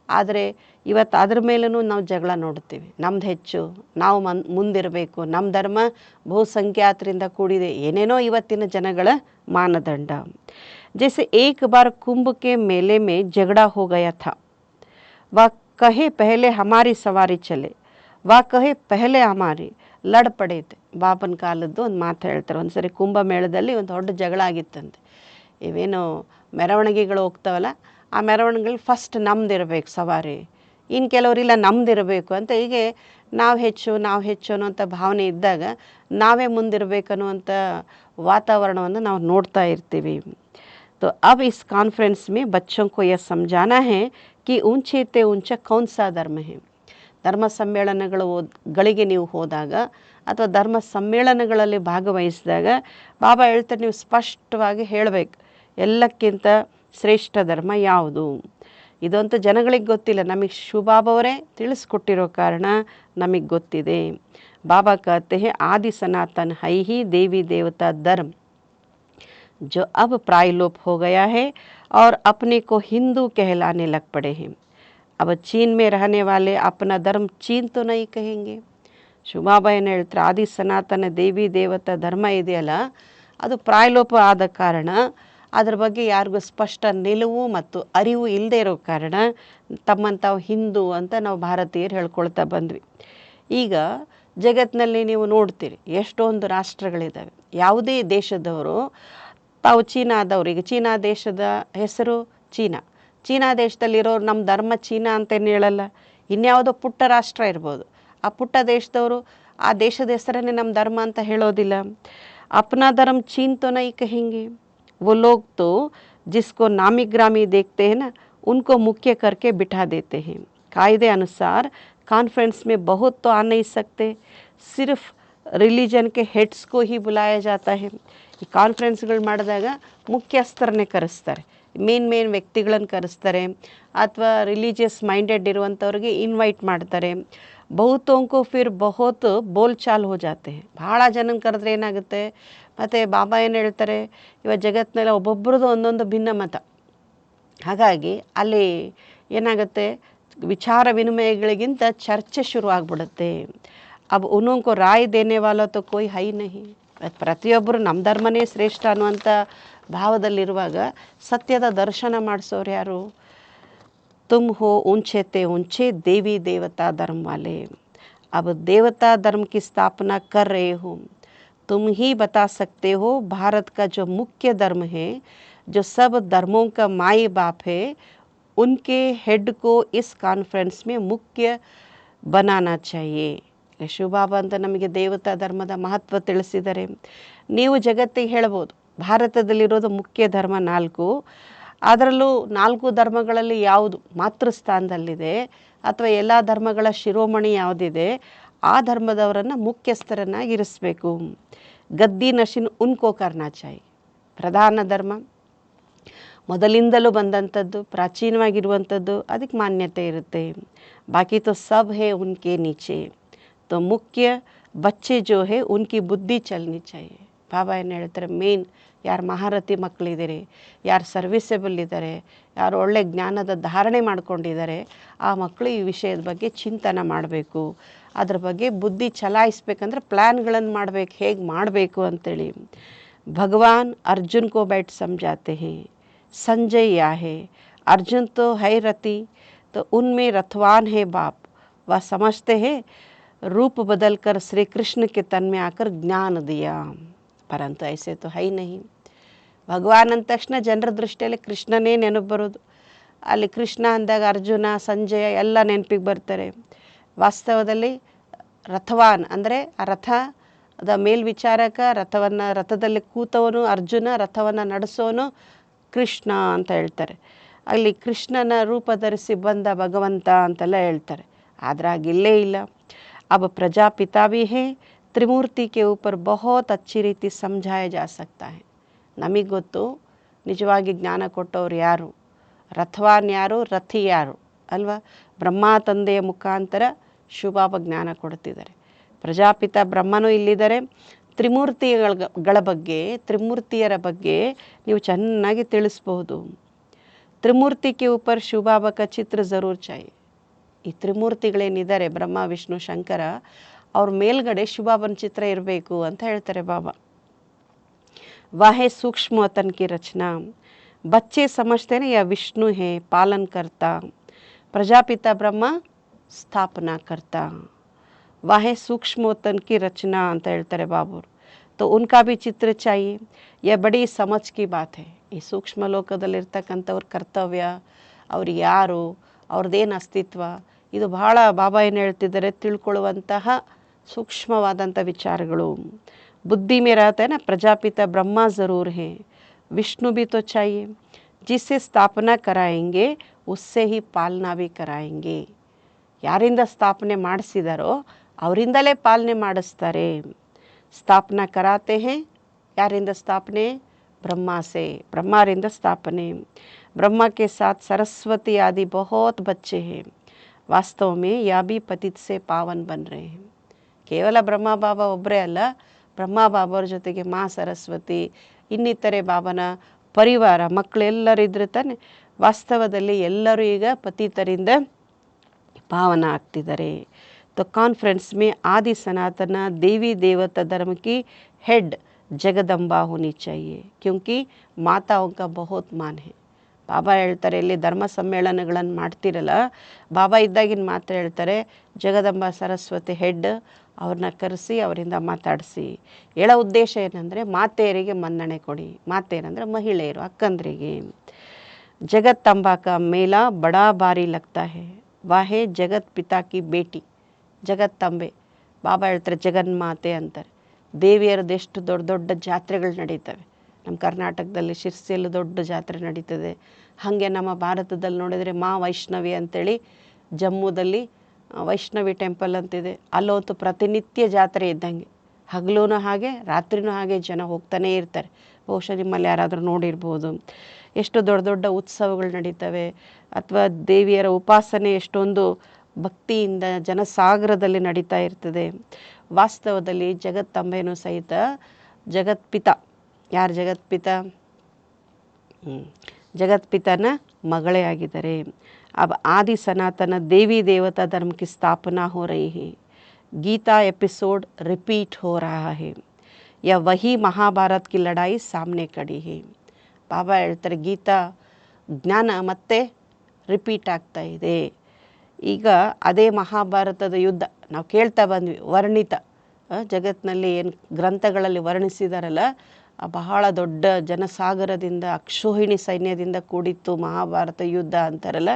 ಆದರೆ ಇವತ್ತು ಅದ್ರ ಮೇಲೂ ನಾವು ಜಗಳ ನೋಡ್ತೀವಿ, ನಮ್ದು ಹೆಚ್ಚು, ನಾವು ಮುಂದಿರಬೇಕು, ನಮ್ಮ ಧರ್ಮ ಬಹುಸಂಖ್ಯಾತರಿಂದ ಕೂಡಿದೆ, ಏನೇನೋ ಇವತ್ತಿನ ಜನಗಳ ಮಾನದಂಡ. जैसे एक बार कुंभ के मेले में झगड़ा हो गया था। वह कहे पहले हमारी सवारी चले, वह कहे पहले हमारी, ಲಡ್ ಪಡೈತೆ. ಬಾಬನ ಕಾಲದ್ದು ಒಂದು ಮಾತು ಹೇಳ್ತಾರೆ. ಒಂದು ಸರಿ ಕುಂಭಮೇಳದಲ್ಲಿ ಒಂದು ದೊಡ್ಡ ಜಗಳ ಆಗಿತ್ತಂತೆ. ಇವೇನು ಮೆರವಣಿಗೆಗಳು ಹೋಗ್ತಾವಲ್ಲ, ಆ ಮೆರವಣಿಗೆಗಳು ಫಸ್ಟ್ ನಮ್ದಿರಬೇಕು ಸವಾರಿ, ಇನ್ನು ಕೆಲವರಿಲ್ಲ ನಮ್ದಿರಬೇಕು ಅಂತ. ಹೀಗೆ ನಾವು ಹೆಚ್ಚು ಅನ್ನೋಂಥ ಭಾವನೆ ಇದ್ದಾಗ ನಾವೇ ಮುಂದಿರಬೇಕನ್ನುವಂಥ ವಾತಾವರಣವನ್ನು ನಾವು ನೋಡ್ತಾ ಇರ್ತೀವಿ. तो अब इस कॉन्फ्रेंस में बच्चों को यह समझाना है कि ऊंचे ते ऊंचा कौन सा धर्म है. ಧರ್ಮ ಸಮ್ಮೇಳನಗಳಿಗೆ ನೀವು ಹೋದಾಗ ಅಥವಾ ಧರ್ಮ ಸಮ್ಮೇಳನಗಳಲ್ಲಿ ಭಾಗವಹಿಸಿದಾಗ ಬಾಬಾ ಹೇಳ್ತಾರೆ, ನೀವು ಸ್ಪಷ್ಟವಾಗಿ ಹೇಳಬೇಕು ಎಲ್ಲಕ್ಕಿಂತ ಶ್ರೇಷ್ಠ ಧರ್ಮ ಯಾವುದು. ಇದಂತೂ ಜನಗಳಿಗೆ ಗೊತ್ತಿಲ್ಲ, ನಮಗೆ ಶಿವಬಾಬವರೇ ತಿಳಿಸ್ಕೊಟ್ಟಿರೋ ಕಾರಣ ನಮಗೆ ಗೊತ್ತಿದೆ. ಬಾಬಾ कहते हैं आदि सनातन है ही देवी देवता धर्म जो अब प्रायलोप हो गया है और अपने को हिंदू कहलाने लग पड़े हैं. अब चीन में रहने वाले अपना धर्म चीन तो नहीं कहेंगे. ಶಿವಬಾಬಾ ಏನು ಹೇಳ್ತಾರೆ, ಆದಿ ಸನಾತನ ದೇವಿ ದೇವತಾ ಧರ್ಮ ಇದೆಯಲ್ಲ, ಅದು ಪ್ರಾಯಲೋಪ ಆದ ಕಾರಣ ಅದ್ರ ಬಗ್ಗೆ ಯಾರಿಗೂ ಸ್ಪಷ್ಟ ನಿಲುವು ಮತ್ತು ಅರಿವು ಇಲ್ಲದೆ ಇರೋ ಕಾರಣ ತಮ್ಮಂತಾವು ಹಿಂದೂ ಅಂತ ನಾವು ಭಾರತೀಯರು ಹೇಳ್ಕೊಳ್ತಾ ಬಂದ್ವಿ. ಈಗ ಜಗತ್ತಿನಲ್ಲಿ ನೀವು ನೋಡ್ತೀರಿ ಎಷ್ಟೊಂದು ರಾಷ್ಟ್ರಗಳಿದ್ದಾವೆ. ಯಾವುದೇ ದೇಶದವರು ತಾವು ಚೀನಾದವರು, ಈಗ ಚೀನಾ ದೇಶದ ಹೆಸರು ಚೀನಾ ದೇಶದಲ್ಲಿರೋರು ನಮ್ಮ ಧರ್ಮ ಚೀನಾ ಅಂತೇನು ಹೇಳಲ್ಲ. ಇನ್ಯಾವುದೋ ಪುಟ್ಟ ರಾಷ್ಟ್ರ ಇರ್ಬೋದು, ಆ ಪುಟ್ಟ ದೇಶದವರು ಆ ದೇಶದ ಹೆಸರನ್ನೇ ನಮ್ಮ ಧರ್ಮ ಅಂತ ಹೇಳೋದಿಲ್ಲ. ಅಪ್ನಾ ಧರ್ಮ ಚೀನ್ ತೋ ನೈ ಕಹೆಂಗೆ. वो लोग तो जिसको नामी ग्रामी देखते हैं ना, उनको मुख्य करके बिठा देते हैं. कायदे अनुसार कॉन्फ्रेंस में बहुत तो आ नहीं सकते, सिर्फ रिलीजन के हेड्स को ही बुलाया जाता है. ಈ ಕಾನ್ಫರೆನ್ಸ್ಗಳು ಮಾಡಿದಾಗ ಮುಖ್ಯಸ್ಥರನ್ನೇ ಕರೆಸ್ತಾರೆ, ಮೇನ್ ವ್ಯಕ್ತಿಗಳನ್ನು ಕರೆಸ್ತಾರೆ, ಅಥವಾ ರಿಲಿಜಿಯಸ್ ಮೈಂಡೆಡ್ ಇರುವಂಥವ್ರಿಗೆ ಇನ್ವೈಟ್ ಮಾಡ್ತಾರೆ. ಬಹುತೋಂಕು ಫಿರ್ ಬಹುತ್ ಬೋಲ್ ಚಾಲ್ ಹೋ ಜಾತೆ. ಭಾಳ ಜನನ ಕರೆದ್ರೆ ಏನಾಗುತ್ತೆ, ಮತ್ತು ಬಾಬಾ ಏನು ಹೇಳ್ತಾರೆ, ಇವಾಗ ಜಗತ್ತಿನೆಲ್ಲ ಒಬ್ಬೊಬ್ಬರದ್ದು ಒಂದೊಂದು ಭಿನ್ನ ಮತ. ಹಾಗಾಗಿ ಅಲ್ಲಿ ಏನಾಗುತ್ತೆ, ವಿಚಾರ ವಿನಿಮಯಗಳಿಗಿಂತ ಚರ್ಚೆ ಶುರುವಾಗ್ಬಿಡುತ್ತೆ. अब उनको राय देने वाला तो कोई है ही नहीं. ಪ್ರತಿಯೊಬ್ಬರು ನಮ್ಮ ಧರ್ಮನೇ ಶ್ರೇಷ್ಠ ಅನ್ನುವಂಥ ಭಾವದಲ್ಲಿರುವಾಗ ಸತ್ಯದ ದರ್ಶನ ಮಾಡಿಸೋರು ಯಾರು? तुम हो ऊंचे ते ऊंचे देवी देवता धर्म वाले. अब देवता धर्म की स्थापना कर रहे हो. तुम ही बता सकते हो भारत का जो मुख्य धर्म है, जो सब धर्मों का माई बाप है, उनके हेड को इस कॉन्फ्रेंस में मुख्य बनाना चाहिए. ಶಿವಬಾಬಾ ಅಂತ ನಮಗೆ ದೇವತಾ ಧರ್ಮದ ಮಹತ್ವ ತಿಳಿಸಿದ್ದಾರೆ. ನೀವು ಜಗತ್ತಿಗೆ ಹೇಳ್ಬೋದು ಭಾರತದಲ್ಲಿರೋದು ಮುಖ್ಯ ಧರ್ಮ 4, ಅದರಲ್ಲೂ 4 ಧರ್ಮಗಳಲ್ಲಿ ಯಾವುದು ಮಾತೃಸ್ಥಾನದಲ್ಲಿದೆ ಅಥವಾ ಎಲ್ಲ ಧರ್ಮಗಳ ಶಿರೋಮಣಿ ಯಾವುದಿದೆ ಆ ಧರ್ಮದವರನ್ನು ಮುಖ್ಯಸ್ಥರನ್ನಾಗಿ ಇರಿಸಬೇಕು. ಗದ್ದಿ ನಶಿನ್ ಉನ್ಕೋ ಕರ್ನಾ ಚಾಹಿ. ಪ್ರಧಾನ ಧರ್ಮ ಮೊದಲಿಂದಲೂ ಬಂದಂಥದ್ದು, ಪ್ರಾಚೀನವಾಗಿರುವಂಥದ್ದು, ಅದಕ್ಕೆ ಮಾನ್ಯತೆ ಇರುತ್ತೆ. ಬಾಕಿ ತೋ ಸಬ್ ಹೇ ಉನ್ಕೆ ನೀಚೆ. तो मुख्य बच्चे जो है उनकी बुद्धि चलनी चाहिए. ಬಾಬಾ ಏನು ಹೇಳ್ತಾರೆ, ಮೇನ್ ಯಾರು ಮಹಾರಥಿ ಮಕ್ಕಳಿದ್ದೀರಿ, ಯಾರು ಸರ್ವಿಸೇಬಲ್ ಇದ್ದಾರೆ, ಯಾರು ಒಳ್ಳೆ ಜ್ಞಾನದ ಧಾರಣೆ ಮಾಡ್ಕೊಂಡಿದ್ದಾರೆ, ಆ ಮಕ್ಕಳು ಈ ವಿಷಯದ ಬಗ್ಗೆ ಚಿಂತನೆ ಮಾಡಬೇಕು. ಅದ್ರ ಬಗ್ಗೆ ಬುದ್ಧಿ ಚಲಾಯಿಸ್ಬೇಕಂದ್ರೆ ಪ್ಲ್ಯಾನ್ಗಳನ್ನು ಮಾಡಬೇಕು, ಹೇಗೆ ಮಾಡಬೇಕು ಅಂತೇಳಿ. ಭಗವಾನ್ ಅರ್ಜುನ್ ಕೋ बैठ समझाते हैं. संजय या है, अर्जुन तो है रथी, तो उनमें रथवान है बाप. वह समझते हैं रूप बदल कर श्री कृष्ण के तन में आकर ज्ञान दिया, परंतु ऐसे तो है ही नहीं. ಭಗವಾನ್ ಅಂದ ತಕ್ಷಣ ಜನರ ದೃಷ್ಟಿಯಲ್ಲಿ ಕೃಷ್ಣನೇ ನೆನಪು ಬರೋದು. ಅಲ್ಲಿ ಕೃಷ್ಣ ಅಂದಾಗ ಅರ್ಜುನ, ಸಂಜಯ ಎಲ್ಲ ನೆನಪಿಗೆ ಬರ್ತಾರೆ. ವಾಸ್ತವದಲ್ಲಿ ರಥವಾನ್ ಅಂದರೆ ಆ ರಥದ ಮೇಲ್ವಿಚಾರಕ, ರಥದಲ್ಲಿ ಕೂತವನು ಅರ್ಜುನ, ರಥವನ್ನು ನಡೆಸೋನು ಕೃಷ್ಣ ಅಂತ ಹೇಳ್ತಾರೆ. ಅಲ್ಲಿ ಕೃಷ್ಣನ ರೂಪ ಧರಿಸಿ ಬಂದ ಭಗವಂತ ಅಂತೆಲ್ಲ ಹೇಳ್ತಾರೆ. ಆದರೆ ಆಗಿಲ್ಲೇ ಇಲ್ಲ. अब प्रजापिता भी है, त्रिमूर्ति के ऊपर बहुत अच्छी ರೀತಿ समझाया जा सकता है. ನಮಗೆ ಗೊತ್ತು ನಿಜವಾಗಿ ಜ್ಞಾನ ಕೊಟ್ಟವ್ರು ಯಾರು, ರಥವಾನ್ ಯಾರು, ರಥಿ ಯಾರು ಅಲ್ವಾ. ಬ್ರಹ್ಮ ತಂದೆಯ ಮುಖಾಂತರ ಶಿವಬಾಬಾ ಜ್ಞಾನ ಕೊಡ್ತಿದ್ದಾರೆ. ಪ್ರಜಾಪಿತ ಬ್ರಹ್ಮನೂ ಇಲ್ಲಿದ್ದಾರೆ. ತ್ರಿಮೂರ್ತಿಗಳ ಬಗ್ಗೆ, ತ್ರಿಮೂರ್ತಿಯರ ಬಗ್ಗೆ ನೀವು ಚೆನ್ನಾಗಿ ತಿಳಿಸ್ಬಹುದು. ತ್ರಿಮೂರ್ತಿ ಕೆ ऊपर ಶಿವಬಾಬಾ का ಚಿತ್ರ जरूर चाहिए. ಈ ತ್ರಿಮೂರ್ತಿಗಳೇನಿದ್ದಾರೆ ಬ್ರಹ್ಮ ವಿಷ್ಣು ಶಂಕರ, ಅವ್ರ ಮೇಲ್ಗಡೆ ಶಿವಬಾಬನ ಚಿತ್ರ ಇರಬೇಕು ಅಂತ ಹೇಳ್ತಾರೆ ಬಾಬಾ. ವಾಹೆ ಸೂಕ್ಷ್ಮ ವತನ್ ಕಿ ರಚನಾ. बच्चे समझते हैं यह विष्णु है पालन करता, प्रजापिता ब्रह्म ಸ್ಥಾಪನಾ करता, वह सूक्ष्मोतन की रचना ಅಂತ ಹೇಳ್ತಾರೆ ಬಾಬುರು. तो उनका भी चित्र चाहिए. यह बड़ी समझ की बात है. ಈ ಸೂಕ್ಷ್ಮ ಲೋಕದಲ್ಲಿರ್ತಕ್ಕಂಥವ್ರ ಕರ್ತವ್ಯ, ಅವ್ರು ಯಾರು, ಅವ್ರದ್ದೇನು ಅಸ್ತಿತ್ವ, ಇದು ಬಹಳ ಬಾಬಾ ಏನು ಹೇಳ್ತಿದ್ದಾರೆ ತಿಳ್ಕೊಳ್ಳುವಂತಹ सूक्ष्मवादंत विचारಗಳು. बुद्धि में रहता है ना प्रजापिता ब्रह्मा ज़रूर है, विष्णु भी तो चाहिए, जिससे स्थापना कराएंगे उससे ही पालना भी कराएंगे. ಯಾರಿಂದ ಸ್ಥಾಪನೆ ಮಾಡಿಸಿದಾರೋ ಅವರಿಂದಲೇ ಪಾಲನೆ ಮಾಡಿಸ್ತಾರೆ. ಸ್ಥಾಪನಾ कराते हैं, ಯಾರಿಂದ ಸ್ಥಾಪನೆ? ब्रह्मा से, ब्रह्मारिंद स्थापने. ब्रह्मा के साथ सरस्वती आदि बहुत बच्चे हैं. वास्तव में यह भी पतित से पावन बन रहे हैं. ಕೇವಲ ಬ್ರಹ್ಮ ಬಾಬಾ ಒಬ್ಬರೇ ಅಲ್ಲ, ಬ್ರಹ್ಮ ಬಾಬಾವ್ರ ಜೊತೆಗೆ ಮಾ ಸರಸ್ವತಿ ಇನ್ನಿತರೆ ಬಾಬನ ಪರಿವಾರ ಮಕ್ಕಳೆಲ್ಲರೂ ಇದ್ರೆ ತಾನೆ ವಾಸ್ತವದಲ್ಲಿ ಎಲ್ಲರೂ ಈಗ ಪತಿತರಿಂದ ಪಾವನ ಆಗ್ತಿದ್ದಾರೆ. तो कॉन्फ्रेंस में आदि सनातन देवी देवता धर्म की हेड जगदम्बा होनी चाहिए, क्योंकि माताओं का बहुत मान है. ಬಾಬಾ ಹೇಳ್ತಾರೆ ಇಲ್ಲಿ ಧರ್ಮ ಸಮ್ಮೇಳನಗಳನ್ನು ಮಾಡ್ತಿರಲ್ಲ, ಬಾಬಾ ಇದ್ದಾಗಿನ ಮಾತು ಹೇಳ್ತಾರೆ ಜಗದಂಬ ಸರಸ್ವತಿ ಹೆಡ್ ಅವ್ರನ್ನ ಕರೆಸಿ ಅವರಿಂದ ಮಾತಾಡಿಸಿ. ಹೇಳೋ ಉದ್ದೇಶ ಏನಂದರೆ ಮಾತೆಯರಿಗೆ ಮನ್ನಣೆ ಕೊಡಿ. ಮಾತೇನಂದರೆ ಮಹಿಳೆಯರು, ಅಕ್ಕಂದ್ರಿಗೆ. ಜಗತ್ತಂಬಾ ಕಾ ಮೇಲ ಬಡಾ ಭಾರಿ ಲಗ್ತಾ ಹೇ, ವಾಹೆ ಜಗತ್ ಪಿತಾ ಕಿ ಬೇಟಿ. ಜಗತ್ತಂಬೆ ಬಾಬಾ ಹೇಳ್ತಾರೆ ಜಗನ್ಮಾತೆ ಅಂತಾರೆ. ದೇವಿಯರದ್ದು ಎಷ್ಟು ದೊಡ್ಡ ದೊಡ್ಡ ಜಾತ್ರೆಗಳು ನಡೀತವೆ. ನಮ್ಮ ಕರ್ನಾಟಕದಲ್ಲಿ ಶಿರ್ಸಿಯಲ್ಲಿ ದೊಡ್ಡ ಜಾತ್ರೆ ನಡೀತದೆ. ಹಾಗೆ ನಮ್ಮ ಭಾರತದಲ್ಲಿ ನೋಡಿದರೆ ಮಾ ವೈಷ್ಣವಿ ಅಂತೇಳಿ ಜಮ್ಮುದಲ್ಲಿ ವೈಷ್ಣವಿ ಟೆಂಪಲ್ ಅಂತಿದೆ. ಅಲ್ಲಂತೂ ಪ್ರತಿನಿತ್ಯ ಜಾತ್ರೆ ಇದ್ದಂಗೆ, ಹಗಲೂ ಹಾಗೆ ರಾತ್ರಿನೂ ಹಾಗೆ ಜನ ಹೋಗ್ತಾನೇ ಇರ್ತಾರೆ. ಬಹುಶಃ ನಿಮ್ಮಲ್ಲಿ ಯಾರಾದರೂ ನೋಡಿರ್ಬೋದು. ಎಷ್ಟು ದೊಡ್ಡ ದೊಡ್ಡ ಉತ್ಸವಗಳು ನಡೀತವೆ. ಅಥವಾ ದೇವಿಯರ ಉಪಾಸನೆ ಎಷ್ಟೊಂದು ಭಕ್ತಿಯಿಂದ ಜನಸಾಗರದಲ್ಲಿ ನಡೀತಾ ಇರ್ತದೆ. ವಾಸ್ತವದಲ್ಲಿ ಜಗತ್ತಂಬೆನೂ ಸಹಿತ ಜಗತ್ಪಿತ. ಯಾರು ಜಗತ್ಪಿತ? ಜಗತ್ಪಿತನ ಮಗಳೇ ಆಗಿದ್ದಾರೆ. अब आदि सनातन देवी देवता धर्म की स्थापना हो रही है. गीता एपिसोड रिपीट हो रहा है. यह वही महाभारत की लड़ाई सामने खड़ी है. ಬಾಬಾ ಹೇಳ್ತಾರೆ ಗೀತಾ ಜ್ಞಾನ ಮತ್ತೆ ರಿಪೀಟ್ ಆಗ್ತಾ ಇದೆ. ಈಗ ಅದೇ ಮಹಾಭಾರತದ ಯುದ್ಧ ನಾವು ಕೇಳ್ತಾ ಬಂದ್ವಿ. ವರ್ಣಿತ ಜಗತ್ತಿನಲ್ಲಿ ಏನು ಗ್ರಂಥಗಳಲ್ಲಿ ವರ್ಣಿಸಿದಾರಲ್ಲ, ಬಹಳ ದೊಡ್ಡ ಜನಸಾಗರದಿಂದ ಅಕ್ಷೋಹಿಣಿ ಸೈನ್ಯದಿಂದ ಕೂಡಿತ್ತು ಮಹಾಭಾರತ ಯುದ್ಧ ಅಂತಾರಲ್ಲ,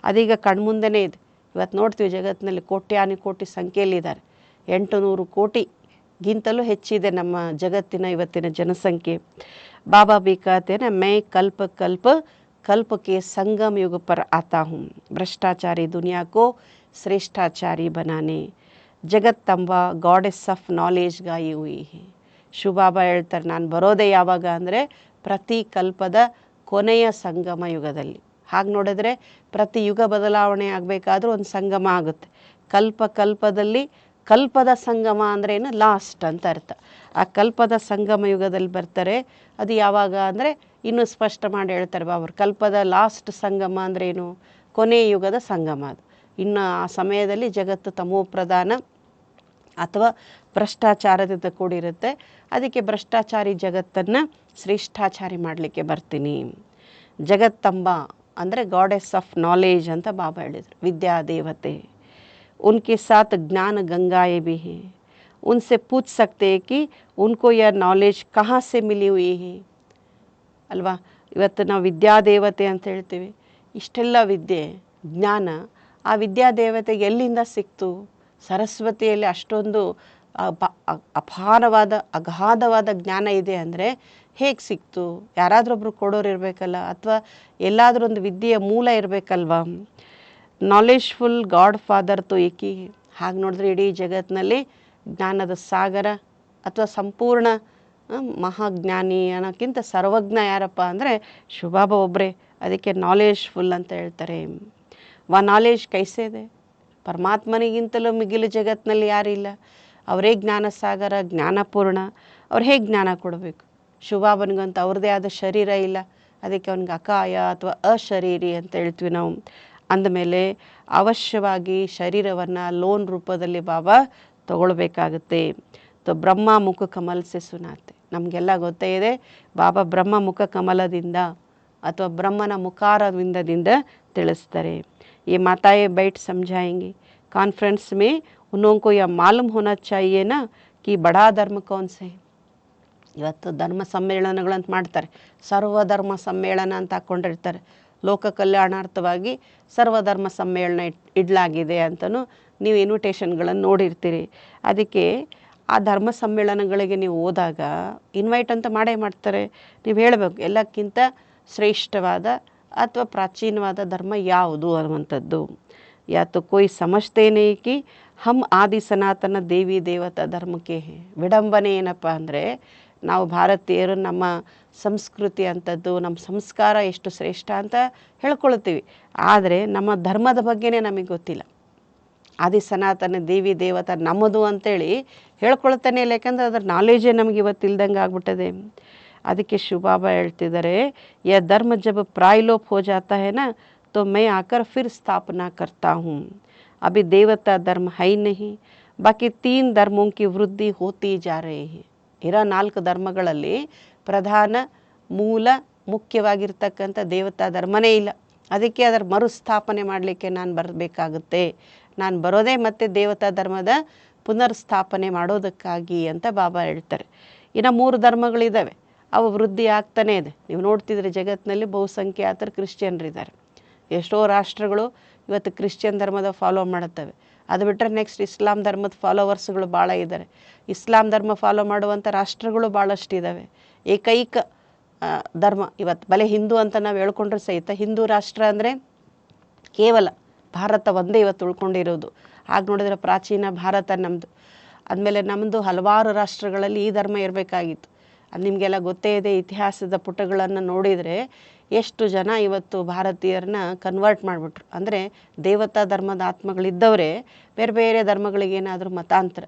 ಅದೀಗ ಕಣ್ಮುಂದೆನೇ ಇದೆ. ಇವತ್ತು ನೋಡ್ತೀವಿ ಜಗತ್ತಿನಲ್ಲಿ ಕೋಟ್ಯಾನುಕೋಟಿ ಸಂಖ್ಯೆಯಲ್ಲಿದ್ದಾರೆ. 800 ಕೋಟಿಗಿಂತಲೂ ಹೆಚ್ಚಿದೆ ನಮ್ಮ ಜಗತ್ತಿನ ಇವತ್ತಿನ ಜನಸಂಖ್ಯೆ. ಬಾಬಾ भी कहते हैं ना, मैं कल्प कल्प कल्प के संगम युग पर आता हूँ भ्रष्टाचारी दुनिया को श्रेष्ठाचारी बनाने. ಜಗತ್ತಂಬಾ ಗಾಡೆಸ್ ಆಫ್ ನಾಲೆಜ್ ಗಾಯಿ ಹುಯಿ ಹೇ. ಶಿವಬಾಬಾ ಹೇಳ್ತಾರೆ ನಾನು ಬರೋದೇ ಯಾವಾಗ ಅಂದರೆ ಪ್ರತಿ ಕಲ್ಪದ ಕೊನೆಯ ಸಂಗಮ ಯುಗದಲ್ಲಿ. ಹಾಗೆ ನೋಡಿದ್ರೆ ಪ್ರತಿ ಯುಗ ಬದಲಾವಣೆ ಆಗಬೇಕಾದ್ರೂ ಒಂದು ಸಂಗಮ ಆಗುತ್ತೆ. ಕಲ್ಪದಲ್ಲಿ ಕಲ್ಪದ ಸಂಗಮ ಅಂದರೆ ಏನು? ಲಾಸ್ಟ್ ಅಂತ ಅರ್ಥ. ಆ ಕಲ್ಪದ ಸಂಗಮ ಯುಗದಲ್ಲಿ ಬರ್ತಾರೆ. ಅದು ಯಾವಾಗ ಅಂದರೆ ಇನ್ನೂ ಸ್ಪಷ್ಟ ಮಾಡಿ ಹೇಳ್ತಾರೆ ಬಾಬರು. ಕಲ್ಪದ ಲಾಸ್ಟ್ ಸಂಗಮ ಅಂದರೆ ಏನು? ಕೊನೆಯ ಯುಗದ ಸಂಗಮ ಅದು. ಇನ್ನು ಆ ಸಮಯದಲ್ಲಿ ಜಗತ್ತು ತಮೋ ಪ್ರಧಾನ ಅಥವಾ ಭ್ರಷ್ಟಾಚಾರದಿಂದ ಕೂಡಿರುತ್ತೆ. ಅದಕ್ಕೆ ಭ್ರಷ್ಟಾಚಾರಿ ಜಗತ್ತನ್ನು ಶ್ರೇಷ್ಠಾಚಾರಿ ಮಾಡಲಿಕ್ಕೆ ಬರ್ತೀನಿ. ಜಗತ್ತಂಬ ಅಂದರೆ ಗಾಡೆಸ್ ಆಫ್ ನಾಲೆಜ್ ಅಂತ ಬಾಬಾ ಹೇಳಿದರು, ವಿದ್ಯಾ ದೇವತೆ. उनके साथ ज्ञान गंगाएं भी हैं. उनसे पूछ सकते हैं कि उनको यह नॉलेज कहाँ से मिली हुई है ಅಲ್ವಾ. ಇವತ್ತು ನಾವು ವಿದ್ಯಾದೇವತೆ ಅಂತ ಹೇಳ್ತೀವಿ. ಇಷ್ಟೆಲ್ಲ ವಿದ್ಯೆ ಜ್ಞಾನ ಆ ವಿದ್ಯಾದೇವತೆಗೆ ಎಲ್ಲಿಂದ ಸಿಕ್ತು? ಸರಸ್ವತಿಯಲ್ಲಿ ಅಷ್ಟೊಂದು ಅಪಾರವಾದ ಅಗಾಧವಾದ ಜ್ಞಾನ ಇದೆ ಅಂದರೆ ಹೇಗೆ ಸಿಕ್ತು? ಯಾರಾದ್ರೊಬ್ರು ಕೊಡೋರು ಇರಬೇಕಲ್ಲ, ಅಥವಾ ಎಲ್ಲಾದರೂ ಒಂದು ವಿದ್ಯೆಯ ಮೂಲ ಇರಬೇಕಲ್ವಾ. ನಾಲೆಜ್ಫುಲ್ ಗಾಡ್ ಫಾದರ್ ತೋ ಏಕಿ. ಹಾಗೆ ನೋಡಿದ್ರೆ ಇಡೀ ಜಗತ್ತಿನಲ್ಲಿ ಜ್ಞಾನದ ಸಾಗರ ಅಥವಾ ಸಂಪೂರ್ಣ ಮಹಾಜ್ಞಾನಿ ಅನ್ನೋಕ್ಕಿಂತ ಸರ್ವಜ್ಞ ಯಾರಪ್ಪ ಅಂದರೆ ಶಿವಬಾಬಾ ಒಬ್ಬರೇ. ಅದಕ್ಕೆ ನಾಲೆಜ್ಫುಲ್ ಅಂತ ಹೇಳ್ತಾರೆ. ವಾ ನಾಲೆಜ್ ಕೈಸೇ ಇದೆ. ಪರಮಾತ್ಮನಿಗಿಂತಲೂ ಮಿಗಿಲು ಜಗತ್ತಿನಲ್ಲಿ ಯಾರಿಲ್ಲ. ಅವರೇ ಜ್ಞಾನ ಸಾಗರ, ಜ್ಞಾನಪೂರ್ಣ. ಅವ್ರು ಹೇಗೆ ಜ್ಞಾನ ಕೊಡಬೇಕು? ಶಿವಬಾಬನಿಗಂತ ಅವ್ರದ್ದೇ ಆದ ಶರೀರ ಇಲ್ಲ. ಅದಕ್ಕೆ ಅವನಿಗೆ ಅಕಾಯ ಅಥವಾ ಅಶರೀರಿ ಅಂತ ಹೇಳ್ತೀವಿ ನಾವು. ಅಂದಮೇಲೆ ಅವಶ್ಯವಾಗಿ ಶರೀರವನ್ನು ಲೋನ್ ರೂಪದಲ್ಲಿ ಬಾಬಾ ತಗೊಳ್ಬೇಕಾಗುತ್ತೆ. ತೊ ಬ್ರಹ್ಮ ಮುಖ ಕಮಲ್ ಸೆ ಸುನಾತೆ. ನಮಗೆಲ್ಲ ಗೊತ್ತೇ ಇದೆ ಬಾಬಾ ಬ್ರಹ್ಮ ಮುಖ ಕಮಲದಿಂದ ಅಥವಾ ಬ್ರಹ್ಮನ ಮುಖಾರವಿಂದದಿಂದ ತಿಳಿಸ್ತಾರೆ. ये माताएं बैठ समझाएंगी कॉन्फ्रेंस में। उन लोगों को यह मालूम होना चाहिए ना कि बड़ा धर्म कौन से है। ಇವತ್ತು ಧರ್ಮ ಸಮ್ಮೇಳನಗಳಂತ ಮಾಡ್ತಾರೆ, ಸರ್ವಧರ್ಮ ಸಮ್ಮೇಳನ ಅಂತ ಹಾಕ್ಕೊಂಡಿರ್ತಾರೆ. ಲೋಕ ಕಲ್ಯಾಣಾರ್ಥವಾಗಿ ಸರ್ವಧರ್ಮ ಸಮ್ಮೇಳನ ಇಡಲಾಗಿದೆ ಅಂತಲೂ ನೀವು ಇನ್ವಿಟೇಷನ್ಗಳನ್ನು ನೋಡಿರ್ತೀರಿ. ಅದಕ್ಕೆ ಆ ಧರ್ಮ ಸಮ್ಮೇಳನಗಳಿಗೆ ನೀವು ಹೋದಾಗ ಇನ್ವೈಟ್ ಅಂತ ಮಾಡೇ ಮಾಡ್ತಾರೆ. ನೀವು ಹೇಳಬೇಕು ಎಲ್ಲಕ್ಕಿಂತ ಶ್ರೇಷ್ಠವಾದ ಅಥವಾ ಪ್ರಾಚೀನವಾದ ಧರ್ಮ ಯಾವುದು ಅನ್ನುವಂಥದ್ದು. ಯಾತು ಕೊಯ್ ಸಮಜ್ತೇ नहीं कि हम ಆದಿ ಸನಾತನ ದೇವಿ ದೇವತಾ ಧರ್ಮಕ್ಕೆ ವಿಡಂಬನೆ ಏನಪ್ಪ ಅಂದರೆ, ನಾವು ಭಾರತೀಯರು ನಮ್ಮ ಸಂಸ್ಕೃತಿ ಅಂಥದ್ದು, ನಮ್ಮ ಸಂಸ್ಕಾರ ಎಷ್ಟು ಶ್ರೇಷ್ಠ ಅಂತ ಹೇಳ್ಕೊಳ್ತೀವಿ. ಆದರೆ ನಮ್ಮ ಧರ್ಮದ ಬಗ್ಗೆನೇ ನಮಗೆ ಗೊತ್ತಿಲ್ಲ. ಆದಿ ಸನಾತನ ದೇವಿ ದೇವತಾ ನಮ್ಮದು ಅಂತೇಳಿ ಹೇಳ್ಕೊಳ್ತಾನೆ ಇಲ್ಲ, ಯಾಕಂದರೆ ಅದರ ನಾಲೇಜೇ ನಮಗೆ ಇವತ್ತಿಲ್ದಂಗೆ ಆಗ್ಬಿಟ್ಟದೆ. ಅದಕ್ಕೆ ಶಿವಬಾಬಾ ಹೇಳ್ತಿದ್ದಾರೆ, ಯ ಧರ್ಮ ಜब प्रायलोप हो जाता है ना तो मैं आकर फिर स्थापना करता हूँ. अभी देवता धर्म है ही नहीं, बाकी 3 ಧರ್ಮों की वृद्धि होती जा रही है. ಇರೋ 4 ಧರ್ಮಗಳಲ್ಲಿ ಪ್ರಧಾನ ಮೂಲ ಮುಖ್ಯವಾಗಿರ್ತಕ್ಕಂಥ ದೇವತಾ ಧರ್ಮನೇ ಇಲ್ಲ. ಅದಕ್ಕೆ ಅದರ ಮರುಸ್ಥಾಪನೆ ಮಾಡಲಿಕ್ಕೆ ನಾನು ಬರಬೇಕಾಗುತ್ತೆ. ನಾನು ಬರೋದೇ ಮತ್ತೆ ದೇವತಾ ಧರ್ಮದ ಪುನರ್ಸ್ಥಾಪನೆ ಮಾಡೋದಕ್ಕಾಗಿ ಅಂತ ಬಾಬಾ ಹೇಳ್ತಾರೆ. ಇನ್ನು 3 ಧರ್ಮಗಳಿದ್ದಾವೆ, ಅವು ವೃದ್ಧಿ ಆಗ್ತಾನೇ ಇದೆ. ನೀವು ನೋಡ್ತಿದ್ರೆ ಜಗತ್ತಿನಲ್ಲಿ ಬಹುಸಂಖ್ಯಾತರು ಕ್ರಿಶ್ಚಿಯನ್ರಿದ್ದಾರೆ. ಎಷ್ಟೋ ರಾಷ್ಟ್ರಗಳು ಇವತ್ತು ಕ್ರಿಶ್ಚಿಯನ್ ಧರ್ಮದ ಫಾಲೋ ಮಾಡುತ್ತವೆ. ಅದು ಬಿಟ್ಟರೆ ನೆಕ್ಸ್ಟ್ ಇಸ್ಲಾಂ ಧರ್ಮದ ಫಾಲೋವರ್ಸ್ಗಳು ಭಾಳ ಇದ್ದಾರೆ. ಇಸ್ಲಾಂ ಧರ್ಮ ಫಾಲೋ ಮಾಡುವಂಥ ರಾಷ್ಟ್ರಗಳು ಭಾಳಷ್ಟಿದ್ದಾವೆ. ಏಕೈಕ ಧರ್ಮ ಇವತ್ತು ಬಲೆ ಹಿಂದೂ ಅಂತ ನಾವು ಹೇಳ್ಕೊಂಡ್ರೆ ಸಹಿತ ಹಿಂದೂ ರಾಷ್ಟ್ರ ಅಂದರೆ ಕೇವಲ ಭಾರತ ಒಂದೇ ಇವತ್ತು ಉಳ್ಕೊಂಡಿರೋದು. ಹಾಗೆ ನೋಡಿದ್ರೆ ಪ್ರಾಚೀನ ಭಾರತ ನಮ್ಮದು. ಅಂದಮೇಲೆ ನಮ್ಮದು ಹಲವಾರು ರಾಷ್ಟ್ರಗಳಲ್ಲಿ ಈ ಧರ್ಮ ಇರಬೇಕಾಗಿತ್ತು. ಅದು ನಿಮಗೆಲ್ಲ ಗೊತ್ತೇ ಇದೆ. ಇತಿಹಾಸದ ಪುಟಗಳನ್ನು ನೋಡಿದರೆ ಎಷ್ಟು ಜನ ಇವತ್ತು ಭಾರತೀಯರನ್ನ ಕನ್ವರ್ಟ್ ಮಾಡಿಬಿಟ್ರು. ಅಂದರೆ ದೇವತಾ ಧರ್ಮದ ಆತ್ಮಗಳಿದ್ದವರೇ ಬೇರೆ ಬೇರೆ ಧರ್ಮಗಳಿಗೇನಾದರೂ ಮತಾಂತರ,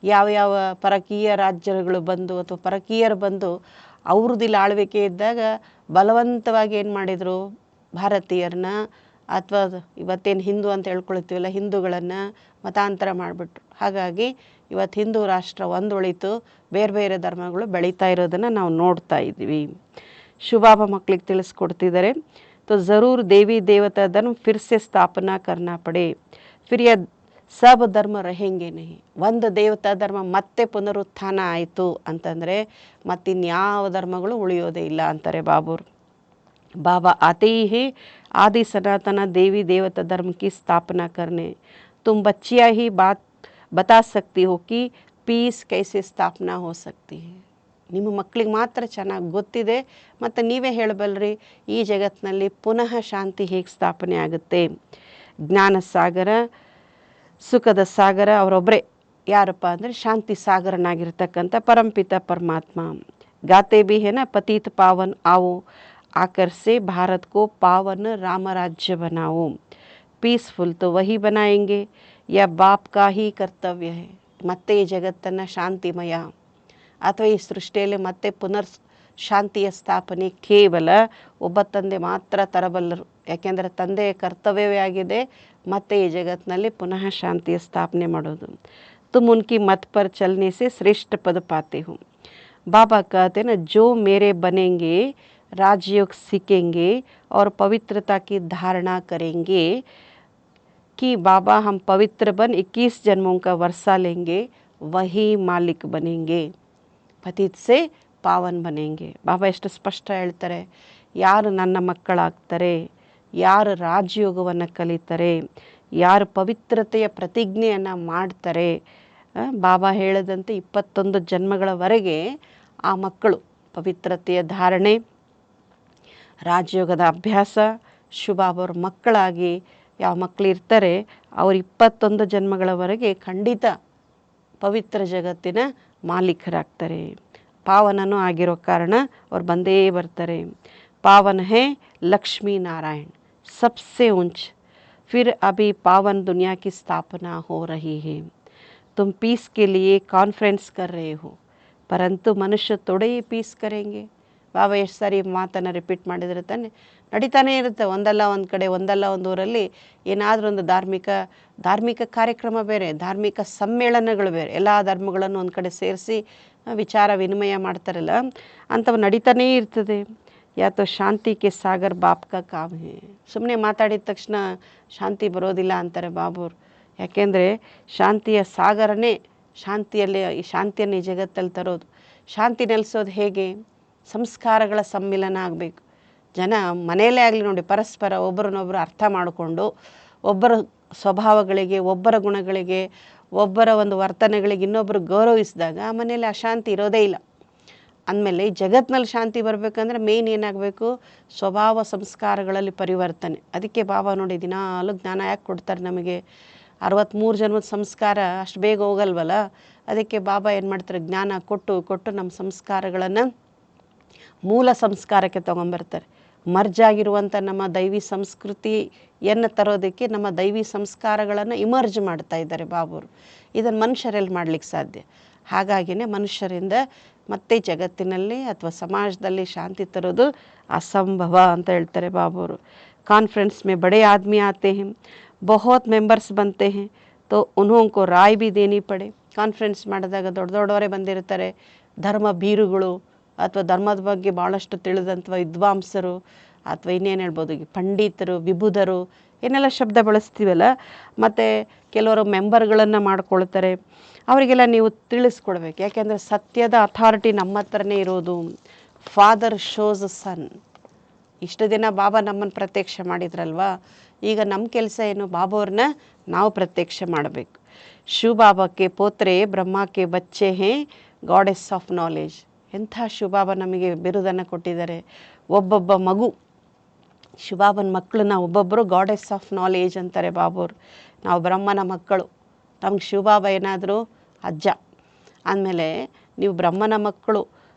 ಯಾವ್ಯಾವ ಪರಕೀಯ ರಾಜ್ಯಗಳು ಬಂದು ಅಥವಾ ಪರಕೀಯರು ಬಂದು ಅವ್ರದ್ದಿಲ್ಲ ಆಳ್ವಿಕೆ ಇದ್ದಾಗ ಬಲವಂತವಾಗಿ ಏನು ಮಾಡಿದರು, ಭಾರತೀಯರನ್ನ ಅಥವಾ ಇವತ್ತೇನು ಹಿಂದೂ ಅಂತ ಹೇಳ್ಕೊಳ್ತೀವಲ್ಲ ಹಿಂದೂಗಳನ್ನು ಮತಾಂತರ ಮಾಡಿಬಿಟ್ರು. ಹಾಗಾಗಿ ಇವತ್ತು ಹಿಂದೂ ರಾಷ್ಟ್ರ ಒಂದೊಳಿತು, ಬೇರೆ ಬೇರೆ ಧರ್ಮಗಳು ಬೆಳೀತಾ ಇರೋದನ್ನು ನಾವು ನೋಡ್ತಾ ಇದ್ದೀವಿ. ಶಿವಬಾಬಾ ಮಕ್ಕಳಿಗೆ ತಿಳಿಸ್ಕೊಡ್ತಿದ್ದಾರೆ, तो ज़रूर देवी देवता धर्म फिर से स्थापना करना पड़े, फिर यह सब ಧರ್ಮ रहेंगे नहीं. ಒಂದು ದೇವತಾ ಧರ್ಮ ಮತ್ತೆ ಪುನರುತ್ಥಾನ ಆಯಿತು ಅಂತಂದರೆ ಮತ್ತಿನ್ಯಾವ ಧರ್ಮಗಳು ಉಳಿಯೋದೇ ಇಲ್ಲ ಅಂತಾರೆ ಬಾಬೂರು. बाबा आते ही है आदि सनातन देवी देवता धर्म की स्थापना करने. तुम बच्चियाँ ही बात बता सकती हो कि पीस कैसे स्थापना हो सकती है. ನಿಮ್ಮ ಮಕ್ಕಳಿಗೆ ಮಾತ್ರ ಚೆನ್ನಾಗಿ ಗೊತ್ತಿದೆ ಮತ್ತು ನೀವೇ ಹೇಳಬಲ್ರಿ ಈ ಜಗತ್ತಿನಲ್ಲಿ ಪುನಃ ಶಾಂತಿ ಹೇಗೆ ಸ್ಥಾಪನೆ ಆಗುತ್ತೆ. ಜ್ಞಾನ ಸಾಗರ ಸುಖದ ಸಾಗರ ಅವರೊಬ್ಬರೇ. ಯಾರಪ್ಪ ಅಂದರೆ ಶಾಂತಿ ಸಾಗರನಾಗಿರ್ತಕ್ಕಂಥ ಪರಂಪಿತ ಪರಮಾತ್ಮ. ಗಾತೆ ಬಿ ಹೇ ನಾ ಪತೀತ ಪಾವನ್ ಆವೋ आकर से भारत को पावन राम राज्य बनाओ. पीसफुल तो वही बनाएंगे, यह बाप का ही कर्तव्य है. ಮತ್ತೆ ಈ ಜಗತ್ತನ್ನು ಶಾಂತಿಮಯ ಅಥವಾ ಈ ಸೃಷ್ಟಿಯಲ್ಲಿ ಮತ್ತೆ ಪುನರ್ ಶಾಂತಿಯ ಸ್ಥಾಪನೆ ಕೇವಲ ಒಬ್ಬ ತಂದೆ ಮಾತ್ರ ತರಬಲ್ಲರು. ಯಾಕೆಂದರೆ ತಂದೆಯ ಕರ್ತವ್ಯವೇ ಆಗಿದೆ ಮತ್ತೆ ಈ ಜಗತ್ತಿನಲ್ಲಿ ಪುನಃ ಶಾಂತಿಯ ಸ್ಥಾಪನೆ ಮಾಡೋದು. तुम उनकी मत पर चलने से श्रेष्ठ पद पाते हो. बाबा कहते हैं ना, जो मेरे बनेंगे राजयोग सीखेंगे और पवित्रता की धारणा करेंगे कि बाबा हम पवित्र बन 21 जन्मों का वर्षा लेंगे, वही मालिक बनेंगे, पतित से पावन बनेंगे. ಬಾಬಾ ಎಷ್ಟು ಸ್ಪಷ್ಟ ಹೇಳ್ತಾರೆ, ಯಾರು ನನ್ನ ಮಕ್ಕಳಾಗ್ತಾರೆ, ಯಾರು ರಾಜಯೋಗವನ್ನು ಕಲಿತಾರೆ, ಯಾರು ಪವಿತ್ರತೆಯ ಪ್ರತಿಜ್ಞೆಯನ್ನು ಮಾಡ್ತಾರೆ, ಬಾಬಾ ಹೇಳದಂತೆ 21 ಜನ್ಮಗಳವರೆಗೆ ಆ ಮಕ್ಕಳು ಪವಿತ್ರತೆಯ ಧಾರಣೆ, ರಾಜಯೋಗದ ಅಭ್ಯಾಸ, ಶಿವಬಾಬಾವ್ರ ಮಕ್ಕಳಾಗಿ ಯಾವ ಮಕ್ಕಳು ಇರ್ತಾರೆ ಅವರು 21 ಜನ್ಮಗಳವರೆಗೆ ಖಂಡಿತ ಪವಿತ್ರ ಜಗತ್ತಿನ ಮಾಲೀಕರಾಗ್ತಾರೆ. ಪಾವನನೂ ಆಗಿರೋ ಕಾರಣ ಅವ್ರು ಬಂದೇ ಬರ್ತಾರೆ. ಪಾವನ ಹೇ ಲಕ್ಷ್ಮೀ ನಾರಾಯಣ सबसे ऊंच, फिर अभी पावन दुनिया की स्थापना हो रही है. तुम पीस के लिए कॉन्फ्रेंस कर रहे हो, परंतु मनुष्य थोड़े ही पीस करेंगे. ಬಾಬಾ ಎಷ್ಟು ಸಾರಿ ಮಾತನ್ನು ರಿಪೀಟ್ ಮಾಡಿದರೆ ತಾನೆ ನಡೀತಾನೆ ಇರುತ್ತೆ. ಒಂದಲ್ಲ ಒಂದು ಕಡೆ ಒಂದಲ್ಲ ಒಂದು ಊರಲ್ಲಿ ಏನಾದರೂ ಒಂದು ಧಾರ್ಮಿಕ ಕಾರ್ಯಕ್ರಮ ಬೇರೆ, ಧಾರ್ಮಿಕ ಸಮ್ಮೇಳನಗಳು ಬೇರೆ, ಎಲ್ಲ ಧರ್ಮಗಳನ್ನು ಒಂದು ಕಡೆ ಸೇರಿಸಿ ವಿಚಾರ ವಿನಿಮಯ ಮಾಡ್ತಾರಲ್ಲ ಅಂಥವು ನಡೀತಾನೇ ಇರ್ತದೆ. ಯಾ ತೋ ಶಾಂತಿ ಕೆ ಸಾಗರ್ ಬಾಪ್ ಕಾ ಕಾಮ್ ಹೇ. ಸುಮ್ಮನೆ ಮಾತಾಡಿದ ತಕ್ಷಣ ಶಾಂತಿ ಬರೋದಿಲ್ಲ ಅಂತಾರೆ ಬಾಬುರು. ಯಾಕೆಂದರೆ ಶಾಂತಿಯ ಸಾಗರನೇ ಶಾಂತಿಯನ್ನು ಈ ಜಗತ್ತಲ್ಲಿ ತರೋದು. ಶಾಂತಿ ನೆಲೆಸೋದು ಹೇಗೆ? ಸಂಸ್ಕಾರಗಳ ಸಮ್ಮಿಲನ ಆಗಬೇಕು. ಜನ ಮನೆಯಲ್ಲೇ ಆಗಲಿ ನೋಡಿ, ಪರಸ್ಪರ ಒಬ್ಬರನ್ನೊಬ್ಬರು ಅರ್ಥ ಮಾಡಿಕೊಂಡು ಒಬ್ಬರ ಸ್ವಭಾವಗಳಿಗೆ, ಒಬ್ಬರ ಗುಣಗಳಿಗೆ, ಒಬ್ಬರ ಒಂದು ವರ್ತನೆಗಳಿಗೆ ಇನ್ನೊಬ್ಬರು ಗೌರವಿಸಿದಾಗ ಆ ಮನೆಯಲ್ಲಿ ಅಶಾಂತಿ ಇರೋದೇ ಇಲ್ಲ. ಅಂದಮೇಲೆ ಈ ಜಗತ್ತಿನಲ್ಲಿ ಶಾಂತಿ ಬರಬೇಕಂದ್ರೆ ಮೇನ್ ಏನಾಗಬೇಕು? ಸ್ವಭಾವ ಸಂಸ್ಕಾರಗಳಲ್ಲಿ ಪರಿವರ್ತನೆ. ಅದಕ್ಕೆ ಬಾಬಾ ನೋಡಿ ದಿನಾಲು ಜ್ಞಾನ ಯಾಕೆ ಕೊಡ್ತಾರೆ ನಮಗೆ? 63 ಜನ್ಮದ ಸಂಸ್ಕಾರ ಅಷ್ಟು ಬೇಗ ಹೋಗಲ್ವಲ್ಲ. ಅದಕ್ಕೆ ಬಾಬಾ ಏನು ಮಾಡ್ತಾರೆ? ಜ್ಞಾನ ಕೊಟ್ಟು ನಮ್ಮ ಸಂಸ್ಕಾರಗಳನ್ನು ಮೂಲ ಸಂಸ್ಕಾರಕ್ಕೆ ತೊಗೊಂಬರ್ತಾರೆ. ಮರ್ಜಾಗಿರುವಂಥ ನಮ್ಮ ದೈವಿ ಸಂಸ್ಕೃತಿಯನ್ನು ತರೋದಕ್ಕೆ ನಮ್ಮ ದೈವಿ ಸಂಸ್ಕಾರಗಳನ್ನು ಇಮರ್ಜ್ ಮಾಡ್ತಾ ಇದ್ದಾರೆ ಬಾಬುರು. ಇದನ್ನು ಮನುಷ್ಯರಲ್ಲಿ ಮಾಡಲಿಕ್ಕೆ ಸಾಧ್ಯ. ಹಾಗಾಗಿನೇ ಮನುಷ್ಯರಿಂದ ಮತ್ತೆ ಜಗತ್ತಿನಲ್ಲಿ ಅಥವಾ ಸಮಾಜದಲ್ಲಿ ಶಾಂತಿ ತರೋದು ಅಸಂಭವ ಅಂತ ಹೇಳ್ತಾರೆ ಬಾಬುರು. ಕಾನ್ಫರೆನ್ಸ್ ಮೇ ಬಡೇ ಆದ್ಮಿ ಆತೆ ಹೇ, ಬಹುತ್ ಮೆಂಬರ್ಸ್ ಬಂತೆ ಹೇ, ತೋ ಉನ್ಹೋಂಕೋ ರಾಯ್ ಬಿ ದೇನಿ ಪಡೆ. ಕಾನ್ಫರೆನ್ಸ್ ಮಾಡಿದಾಗ ದೊಡ್ಡವರೇ ಬಂದಿರ್ತಾರೆ, ಧರ್ಮ ಬೀರುಗಳು ಅಥವಾ ಧರ್ಮದ ಬಗ್ಗೆ ಭಾಳಷ್ಟು ತಿಳಿದಂಥ ವಿದ್ವಾಂಸರು ಅಥವಾ ಇನ್ನೇನು ಹೇಳ್ಬೋದು, ಪಂಡಿತರು, ವಿಭುಧರು ಏನೆಲ್ಲ ಶಬ್ದ ಬಳಸ್ತೀವಲ್ಲ, ಮತ್ತು ಕೆಲವರು ಮೆಂಬರ್ಗಳನ್ನು ಮಾಡ್ಕೊಳ್ತಾರೆ. ಅವರಿಗೆಲ್ಲ ನೀವು ತಿಳಿಸ್ಕೊಡ್ಬೇಕು. ಯಾಕೆಂದರೆ ಸತ್ಯದ ಅಥಾರಿಟಿ ನಮ್ಮ ಹತ್ರನೇ ಇರೋದು. ಫಾದರ್ ಶೋಸ್ ಸನ್. ಇಷ್ಟು ದಿನ ಬಾಬಾ ನಮ್ಮನ್ನು ಪ್ರತ್ಯಕ್ಷ ಮಾಡಿದ್ರಲ್ವಾ, ಈಗ ನಮ್ಮ ಕೆಲಸ ಏನು? ಬಾಬಾವ್ರನ್ನ ನಾವು ಪ್ರತ್ಯಕ್ಷ ಮಾಡಬೇಕು. ಶಿವಬಾಬಾಕ್ಕೆ ಪೋತ್ರೆ ಬ್ರಹ್ಮಕ್ಕೆ ಬಚ್ಚೆ ಹೇ, ಗಾಡೆಸ್ ಆಫ್ ನಾಲೆಜ್. ಎಂಥ ಶಿವಬಾಬಾ ನಮಗೆ ಬಿರುದನ್ನು ಕೊಟ್ಟಿದ್ದಾರೆ. ಒಬ್ಬೊಬ್ಬ ಮಗು ಶಿವಬಾಬನ ಮಕ್ಕಳನ್ನ ಒಬ್ಬೊಬ್ಬರು ಗಾಡೆಸ್ ಆಫ್ ನಾಲೆಜ್ ಅಂತಾರೆ ಬಾಬುರು. ನಾವು ಬ್ರಹ್ಮನ ಮಕ್ಕಳು. ನಮ್ಗೆ ಶಿವಬಾಬಾ ಏನಾದರೂ ಅಜ್ಜ ಅಂದಮೇಲೆ ನೀವು ಬ್ರಹ್ಮನ ಮಕ್ಕಳು,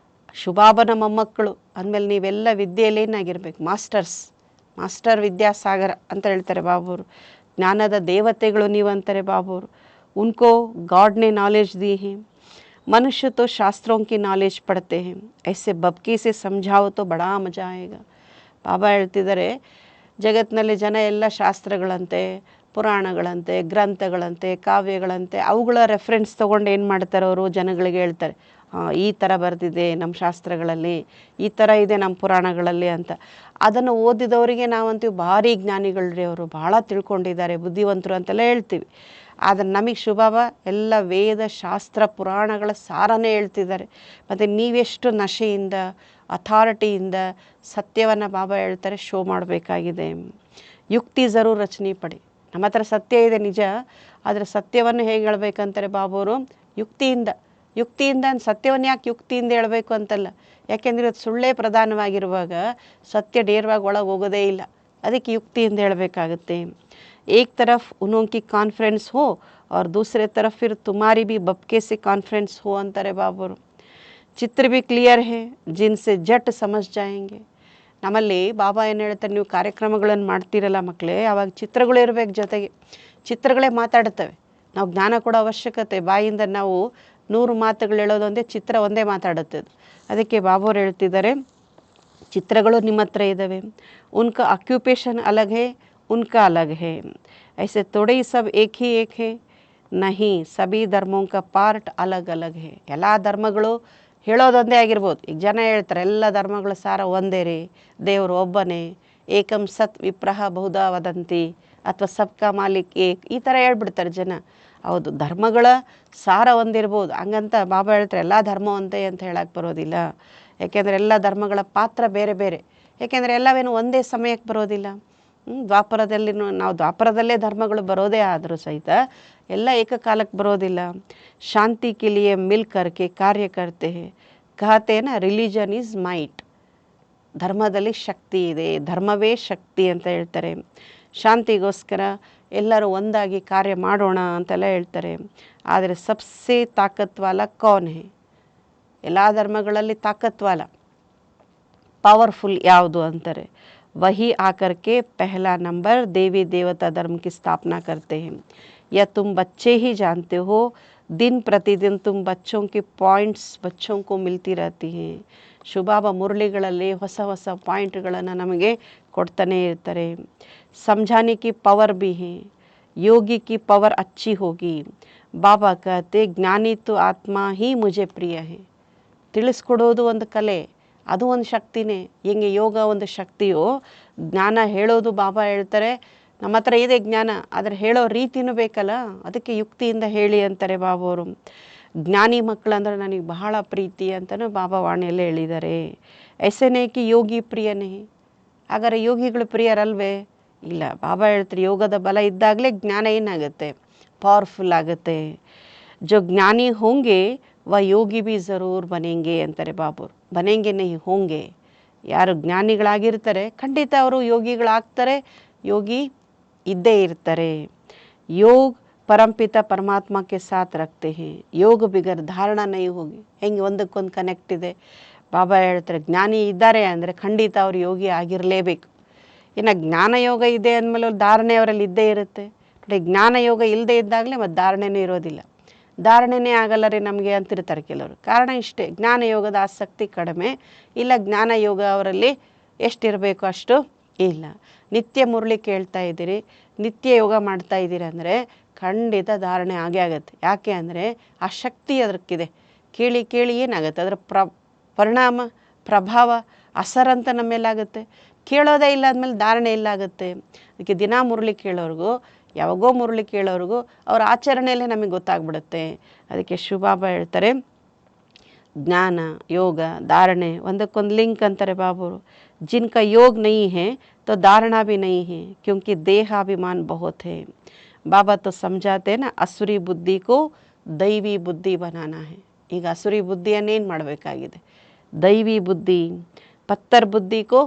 ಶಿವಬಾಬನ ಮೊಮ್ಮಕ್ಕಳು ಅಂದಮೇಲೆ ನೀವೆಲ್ಲ ವಿದ್ಯೆಯಲ್ಲಿ ಏನಾಗಿರ್ಬೇಕು? ಮಾಸ್ಟರ್ ವಿದ್ಯಾಸಾಗರ ಅಂತ ಹೇಳ್ತಾರೆ ಬಾಬುರು. ಜ್ಞಾನದ ದೇವತೆಗಳು ನೀವು ಅಂತಾರೆ ಬಾಬುರು. ಉನ್ಕೋ गॉड ने नॉलेज दी है, मनुष्य तो शास्त्रों की नॉलेज पढ़ते हैं, ऐसे बबकी से समझाओ तो बड़ा मजा आएगा. ಬಾಬಾ ಹೇಳ್ತಿದ್ದಾರೆ, ಜಗತ್ತಿನಲ್ಲಿ ಜನ ಎಲ್ಲ ಶಾಸ್ತ್ರಗಳಂತೆ, ಪುರಾಣಗಳಂತೆ, ಗ್ರಂಥಗಳಂತೆ, ಕಾವ್ಯಗಳಂತೆ ಅವುಗಳ ರೆಫರೆನ್ಸ್ ತೊಗೊಂಡು ಏನು ಮಾಡ್ತಾರೆ? ಅವರು ಜನಗಳಿಗೆ ಹೇಳ್ತಾರೆ, ಈ ಥರ ಬರೆದಿದೆ ನಮ್ಮ ಶಾಸ್ತ್ರಗಳಲ್ಲಿ, ಈ ಥರ ಇದೆ ನಮ್ಮ ಪುರಾಣಗಳಲ್ಲಿ ಅಂತ. ಅದನ್ನು ಓದಿದವರಿಗೆ ನಾವಂತೀವಿ ಭಾರಿ ಜ್ಞಾನಿಗಳ್ರಿ, ಅವರು ಭಾಳ ತಿಳ್ಕೊಂಡಿದ್ದಾರೆ, ಬುದ್ಧಿವಂತರು ಅಂತೆಲ್ಲ ಹೇಳ್ತೀವಿ. ಆದರೆ ನಮಗೆ ಶಿವಬಾಬಾ ಎಲ್ಲ ವೇದ ಶಾಸ್ತ್ರ ಪುರಾಣಗಳ ಸಾರನೇ ಹೇಳ್ತಿದ್ದಾರೆ. ಮತ್ತು ನೀವೆಷ್ಟು ನಶೆಯಿಂದ ಅಥಾರಿಟಿಯಿಂದ ಸತ್ಯವನ್ನು ಬಾಬಾ ಹೇಳ್ತಾರೆ ಶೋ ಮಾಡಬೇಕಾಗಿದೆ. ಯುಕ್ತಿ ಜರೂರ್ ರಚನೆ ಪಡಿ. ನಮ್ಮ ಹತ್ರ ಸತ್ಯ ಇದೆ ನಿಜ, ಆದರೆ ಸತ್ಯವನ್ನು ಹೇಗೆ ಹೇಳ್ಬೇಕಂತಾರೆ ಬಾಬುವರು? ಯುಕ್ತಿಯಿಂದ ಸತ್ಯವನ್ನು ಯಾಕೆ ಯುಕ್ತಿಯಿಂದ ಹೇಳಬೇಕು ಅಂತಲ್ಲ. ಯಾಕೆಂದರೆ ಅದು ಸುಳ್ಳೇ ಪ್ರಧಾನವಾಗಿರುವಾಗ ಸತ್ಯ ನೇರವಾಗಿ ಒಳಗೆ ಹೋಗೋದೇ ಇಲ್ಲ. ಅದಕ್ಕೆ ಯುಕ್ತಿಯಿಂದ ಹೇಳಬೇಕಾಗುತ್ತೆ. एक तरफ उनकी कॉन्फ्रेंस हो और दूसरे तरफ फिर तुम्हारी भी बबके से कॉन्फ्रेंस हो अंतरे बाबुರು. ಚಿತ್ರ भी ಕ್ಲಿಯರ್ है जिनसे ಜಟ್ समझ जाएंगे. ನಮ್ಮಲ್ಲಿ ಬಾಬಾ ಏನು ಹೇಳ್ತಾರೆ, ನೀವು ಕಾರ್ಯಕ್ರಮಗಳನ್ನು ಮಾಡ್ತೀರಲ್ಲ ಮಕ್ಕಳೇ, ಆವಾಗ ಚಿತ್ರಗಳು ಇರಬೇಕು ಜೊತೆಗೆ. ಚಿತ್ರಗಳೇ ಮಾತಾಡ್ತವೆ. ನಾವು ಜ್ಞಾನ ಕೊಡೋ ಅವಶ್ಯಕತೆ, ಬಾಯಿಂದ ನಾವು 100 ಮಾತುಗಳು ಹೇಳೋದೊಂದೇ, ಚಿತ್ರ ಒಂದೇ ಮಾತಾಡುತ್ತೆ. ಅದಕ್ಕೆ ಬಾಬಾವ್ರು ಹೇಳ್ತಿದ್ದಾರೆ, ಚಿತ್ರಗಳು ನಿಮ್ಮ ಹತ್ರ ಇದ್ದಾವೆ. ಉನ್ಕ ಆಕ್ಯುಪೇಷನ್ ಅಲಗ್ ಹೇ, उनका अलग है. ऐसे थोड़े ही सब एक ही एक है नहीं, सभी ಧರ್ಮೋं का ಪಾರ್ಟ್ ಅಲಗ್ ಅಲಗ್ ಹೇ. ಎಲ್ಲ ಧರ್ಮಗಳು ಹೇಳೋದೊಂದೇ ಆಗಿರ್ಬೋದು. ಈಗ ಜನ ಹೇಳ್ತಾರೆ ಎಲ್ಲ ಧರ್ಮಗಳ ಸಾರ ಒಂದೇ ರೀ, ದೇವರು ಒಬ್ಬನೇ, ಏಕಂ ಸತ್ ವಿಪ್ರಹ ಬಹುಧಾ ವದಂತಿ, ಅಥವಾ ಸಬ್ಕಾ ಮಾಲಿಕ್ ಏಕ್, ಈ ಥರ ಹೇಳ್ಬಿಡ್ತಾರೆ ಜನ. ಹೌದು, ಧರ್ಮಗಳ ಸಾರ ಒಂದಿರ್ಬೋದು, ಹಂಗಂತ ಬಾಬಾ ಹೇಳ್ತಾರೆ ಎಲ್ಲ ಧರ್ಮ ಒಂದೇ ಅಂತ ಹೇಳಕ್ಕೆ ಬರೋದಿಲ್ಲ. ಯಾಕೆಂದರೆ ಎಲ್ಲ ಧರ್ಮಗಳ ಪಾತ್ರ ಬೇರೆ ಬೇರೆ. ಯಾಕೆಂದರೆ ಎಲ್ಲವೇನು ಒಂದೇ ಸಮಯಕ್ಕೆ ಬರೋದಿಲ್ಲ. ನಾವು ದ್ವಾಪರದಲ್ಲೇ ಧರ್ಮಗಳು ಬರೋದೇ ಆದರೂ ಸಹಿತ ಎಲ್ಲ ಏಕಕಾಲಕ್ಕೆ ಬರೋದಿಲ್ಲ. ಶಾಂತಿ ಕೆ ಲಿಯೆ ಮಿಲ್ ಕರ್ಕೆ ಕಾರ್ಯ ಕರ್ತೆ ಹೇ, ಕಹತೇನ ರಿಲಿಜನ್ ಈಸ್ ಮೈಟ್. ಧರ್ಮದಲ್ಲಿ ಶಕ್ತಿ ಇದೆ, ಧರ್ಮವೇ ಶಕ್ತಿ ಅಂತ ಹೇಳ್ತಾರೆ. ಶಾಂತಿಗೋಸ್ಕರ ಎಲ್ಲರೂ ಒಂದಾಗಿ ಕಾರ್ಯ ಮಾಡೋಣ ಅಂತೆಲ್ಲ ಹೇಳ್ತಾರೆ. ಆದರೆ ಸಬ್ಸೆ ತಾಕತ್ವಾಲ ಕೌನ್ ಹೇ? ಎಲ್ಲ ಧರ್ಮಗಳಲ್ಲಿ ತಾಕತ್ವಾಲ ಪವರ್ಫುಲ್ ಯಾವುದು ಅಂತಾರೆ. वही आकर के पहला नंबर देवी देवता धर्म की स्थापना करते हैं. या तुम बच्चे ही जानते हो, दिन प्रतिदिन तुम बच्चों के पॉइंट्स बच्चों को मिलती रहती हैं. ಶಿವಬಾಬಾ ಮುರಳಿಗಳಲ್ಲಿ ಹೊಸ ಹೊಸ ಪಾಯಿಂಟ್ಗಳನ್ನು ನಮಗೆ ಕೊಡ್ತಾನೆ ಇರ್ತಾರೆ. समझाने की पावर भी है, योगी की पावर अच्छी होगी. ಬಾಬಾ कहते ज्ञानी तो आत्मा ही मुझे प्रिय है. ತಿಳಿಸ್ಕೊಡೋದು ಒಂದು ಕಲೆ, ಅದು ಒಂದು ಶಕ್ತಿನೇ. ಹೆಂಗೆ ಯೋಗ ಒಂದು ಶಕ್ತಿಯೋ, ಜ್ಞಾನ ಹೇಳೋದು ಬಾಬಾ ಹೇಳ್ತಾರೆ ನಮ್ಮ ಹತ್ರ ಇದೆ ಜ್ಞಾನ, ಆದರೆ ಹೇಳೋ ರೀತಿನೂ ಬೇಕಲ್ಲ, ಅದಕ್ಕೆ ಯುಕ್ತಿಯಿಂದ ಹೇಳಿ ಅಂತಾರೆ ಬಾಬಾವರು. ಜ್ಞಾನಿ ಮಕ್ಕಳಂದ್ರೆ ನನಗೆ ಬಹಳ ಪ್ರೀತಿ ಅಂತಲೂ ಬಾಬಾ ವಾಣಿಯಲ್ಲೇ ಹೇಳಿದ್ದಾರೆ. ಎಸೆನೇಕಿ ಯೋಗಿ ಪ್ರಿಯನೇ, ಹಾಗಾದ್ರೆ ಯೋಗಿಗಳು ಪ್ರಿಯರಲ್ವೇ? ಇಲ್ಲ. ಬಾಬಾ ಹೇಳ್ತಾರೆ ಯೋಗದ ಬಲ ಇದ್ದಾಗಲೇ ಜ್ಞಾನ ಏನಾಗುತ್ತೆ, ಪವರ್ಫುಲ್ ಆಗುತ್ತೆ. ಜೋ ಜ್ಞಾನಿ ಹೋಂಗೆ ವ ಯೋಗಿ ಬಿ ಜರೂರ್ ಬನೆಂಗೆ ಅಂತಾರೆ ಬಾಬಾರು. ಬನೆಂಗೆ ನಹಿ ಹೋಂಗೆ. ಯಾರು ಜ್ಞಾನಿಗಳಾಗಿರ್ತಾರೆ ಖಂಡಿತ ಅವರು ಯೋಗಿಗಳಾಗ್ತಾರೆ, ಯೋಗಿ ಇದ್ದೇ ಇರ್ತಾರೆ. ಯೋಗ ಪರಂಪಿತ ಪರಮಾತ್ಮಕ್ಕೆ ಸಾಥ್ ರಕ್ತೆ ಹೇ, ಯೋಗ ಬಿಗರ್ ಧಾರಣ ನೈ ಹೋಗಿ. ಹೆಂಗೆ ಒಂದಕ್ಕೊಂದು ಕನೆಕ್ಟ್ ಇದೆ. ಬಾಬಾ ಹೇಳ್ತಾರೆ ಜ್ಞಾನಿ ಇದ್ದಾರೆ ಅಂದರೆ ಖಂಡಿತ ಅವರು ಯೋಗಿ ಆಗಿರಲೇಬೇಕು. ಇನ್ನು ಜ್ಞಾನ ಯೋಗ ಇದೆ ಅಂದಮೇಲೆ ಧಾರಣೆ ಅವರಲ್ಲಿ ಇದ್ದೇ ಇರುತ್ತೆ. ನೋಡಿ, ಜ್ಞಾನ ಯೋಗ ಇಲ್ಲದೆ ಇದ್ದಾಗಲೇ ಮತ್ತು ಧಾರಣೆನೂ ಇರೋದಿಲ್ಲ. ಧಾರಣೆನೇ ಆಗಲ್ಲ ರೀ ನಮಗೆ ಅಂತಿರ್ತಾರೆ ಕೆಲವರು. ಕಾರಣ ಇಷ್ಟೇ, ಜ್ಞಾನ ಯೋಗದ ಆಸಕ್ತಿ ಕಡಿಮೆ, ಇಲ್ಲ ಜ್ಞಾನ ಯೋಗ ಅವರಲ್ಲಿ ಎಷ್ಟಿರಬೇಕು ಅಷ್ಟು ಇಲ್ಲ. ನಿತ್ಯ ಮುರಳಿ ಕೇಳ್ತಾ ಇದ್ದೀರಿ, ನಿತ್ಯ ಯೋಗ ಮಾಡ್ತಾ ಇದ್ದೀರಿ ಅಂದರೆ ಖಂಡಿತ ಧಾರಣೆ ಆಗೇ ಆಗುತ್ತೆ. ಯಾಕೆ ಅಂದರೆ ಆ ಶಕ್ತಿ ಅದಕ್ಕಿದೆ. ಕೇಳಿ ಕೇಳಿ ಏನಾಗುತ್ತೆ, ಅದರ ಪರಿಣಾಮ ಪ್ರಭಾವ ಅಸರಂತ ನಮ್ಮ ಮೇಲಾಗುತ್ತೆ. ಕೇಳೋದೇ ಇಲ್ಲ ಅಂದಮೇಲೆ ಧಾರಣೆ ಇಲ್ಲ ಆಗುತ್ತೆ. ಅದಕ್ಕೆ ದಿನ ಮುರಳಿ ಕೇಳೋರಿಗೂ ಯಾವಾಗೋ ಮುರಳಿ ಕೇಳೋರಿಗೂ ಅವ್ರ ಆಚರಣೆಯಲ್ಲೇ ನಮಗೆ ಗೊತ್ತಾಗ್ಬಿಡುತ್ತೆ. ಅದಕ್ಕೆ ಶಿವಬಾಬಾ ಹೇಳ್ತಾರೆ ಜ್ಞಾನ ಯೋಗ ಧಾರಣೆ ಒಂದಕ್ಕೊಂದು ಲಿಂಕ್ ಅಂತಾರೆ ಬಾಬುರು. ಜಿನ್ಕಾ ಯೋಗ ನಹೀ ಹೇ तो धारणा भी नहीं है, क्योंकि देहाभिमान बहुत है. बाबा तो समझाते ना असुरी बुद्धि को दैवी बुद्धि बनाना है. ಈಗ ಅಸುರಿ ಬುದ್ಧಿಯನ್ನೇನು ಮಾಡಬೇಕಾಗಿದೆ, ದೈವಿ ಬುದ್ಧಿ. ಪತ್ತರ್ ಬುದ್ಧಿ ಕೋ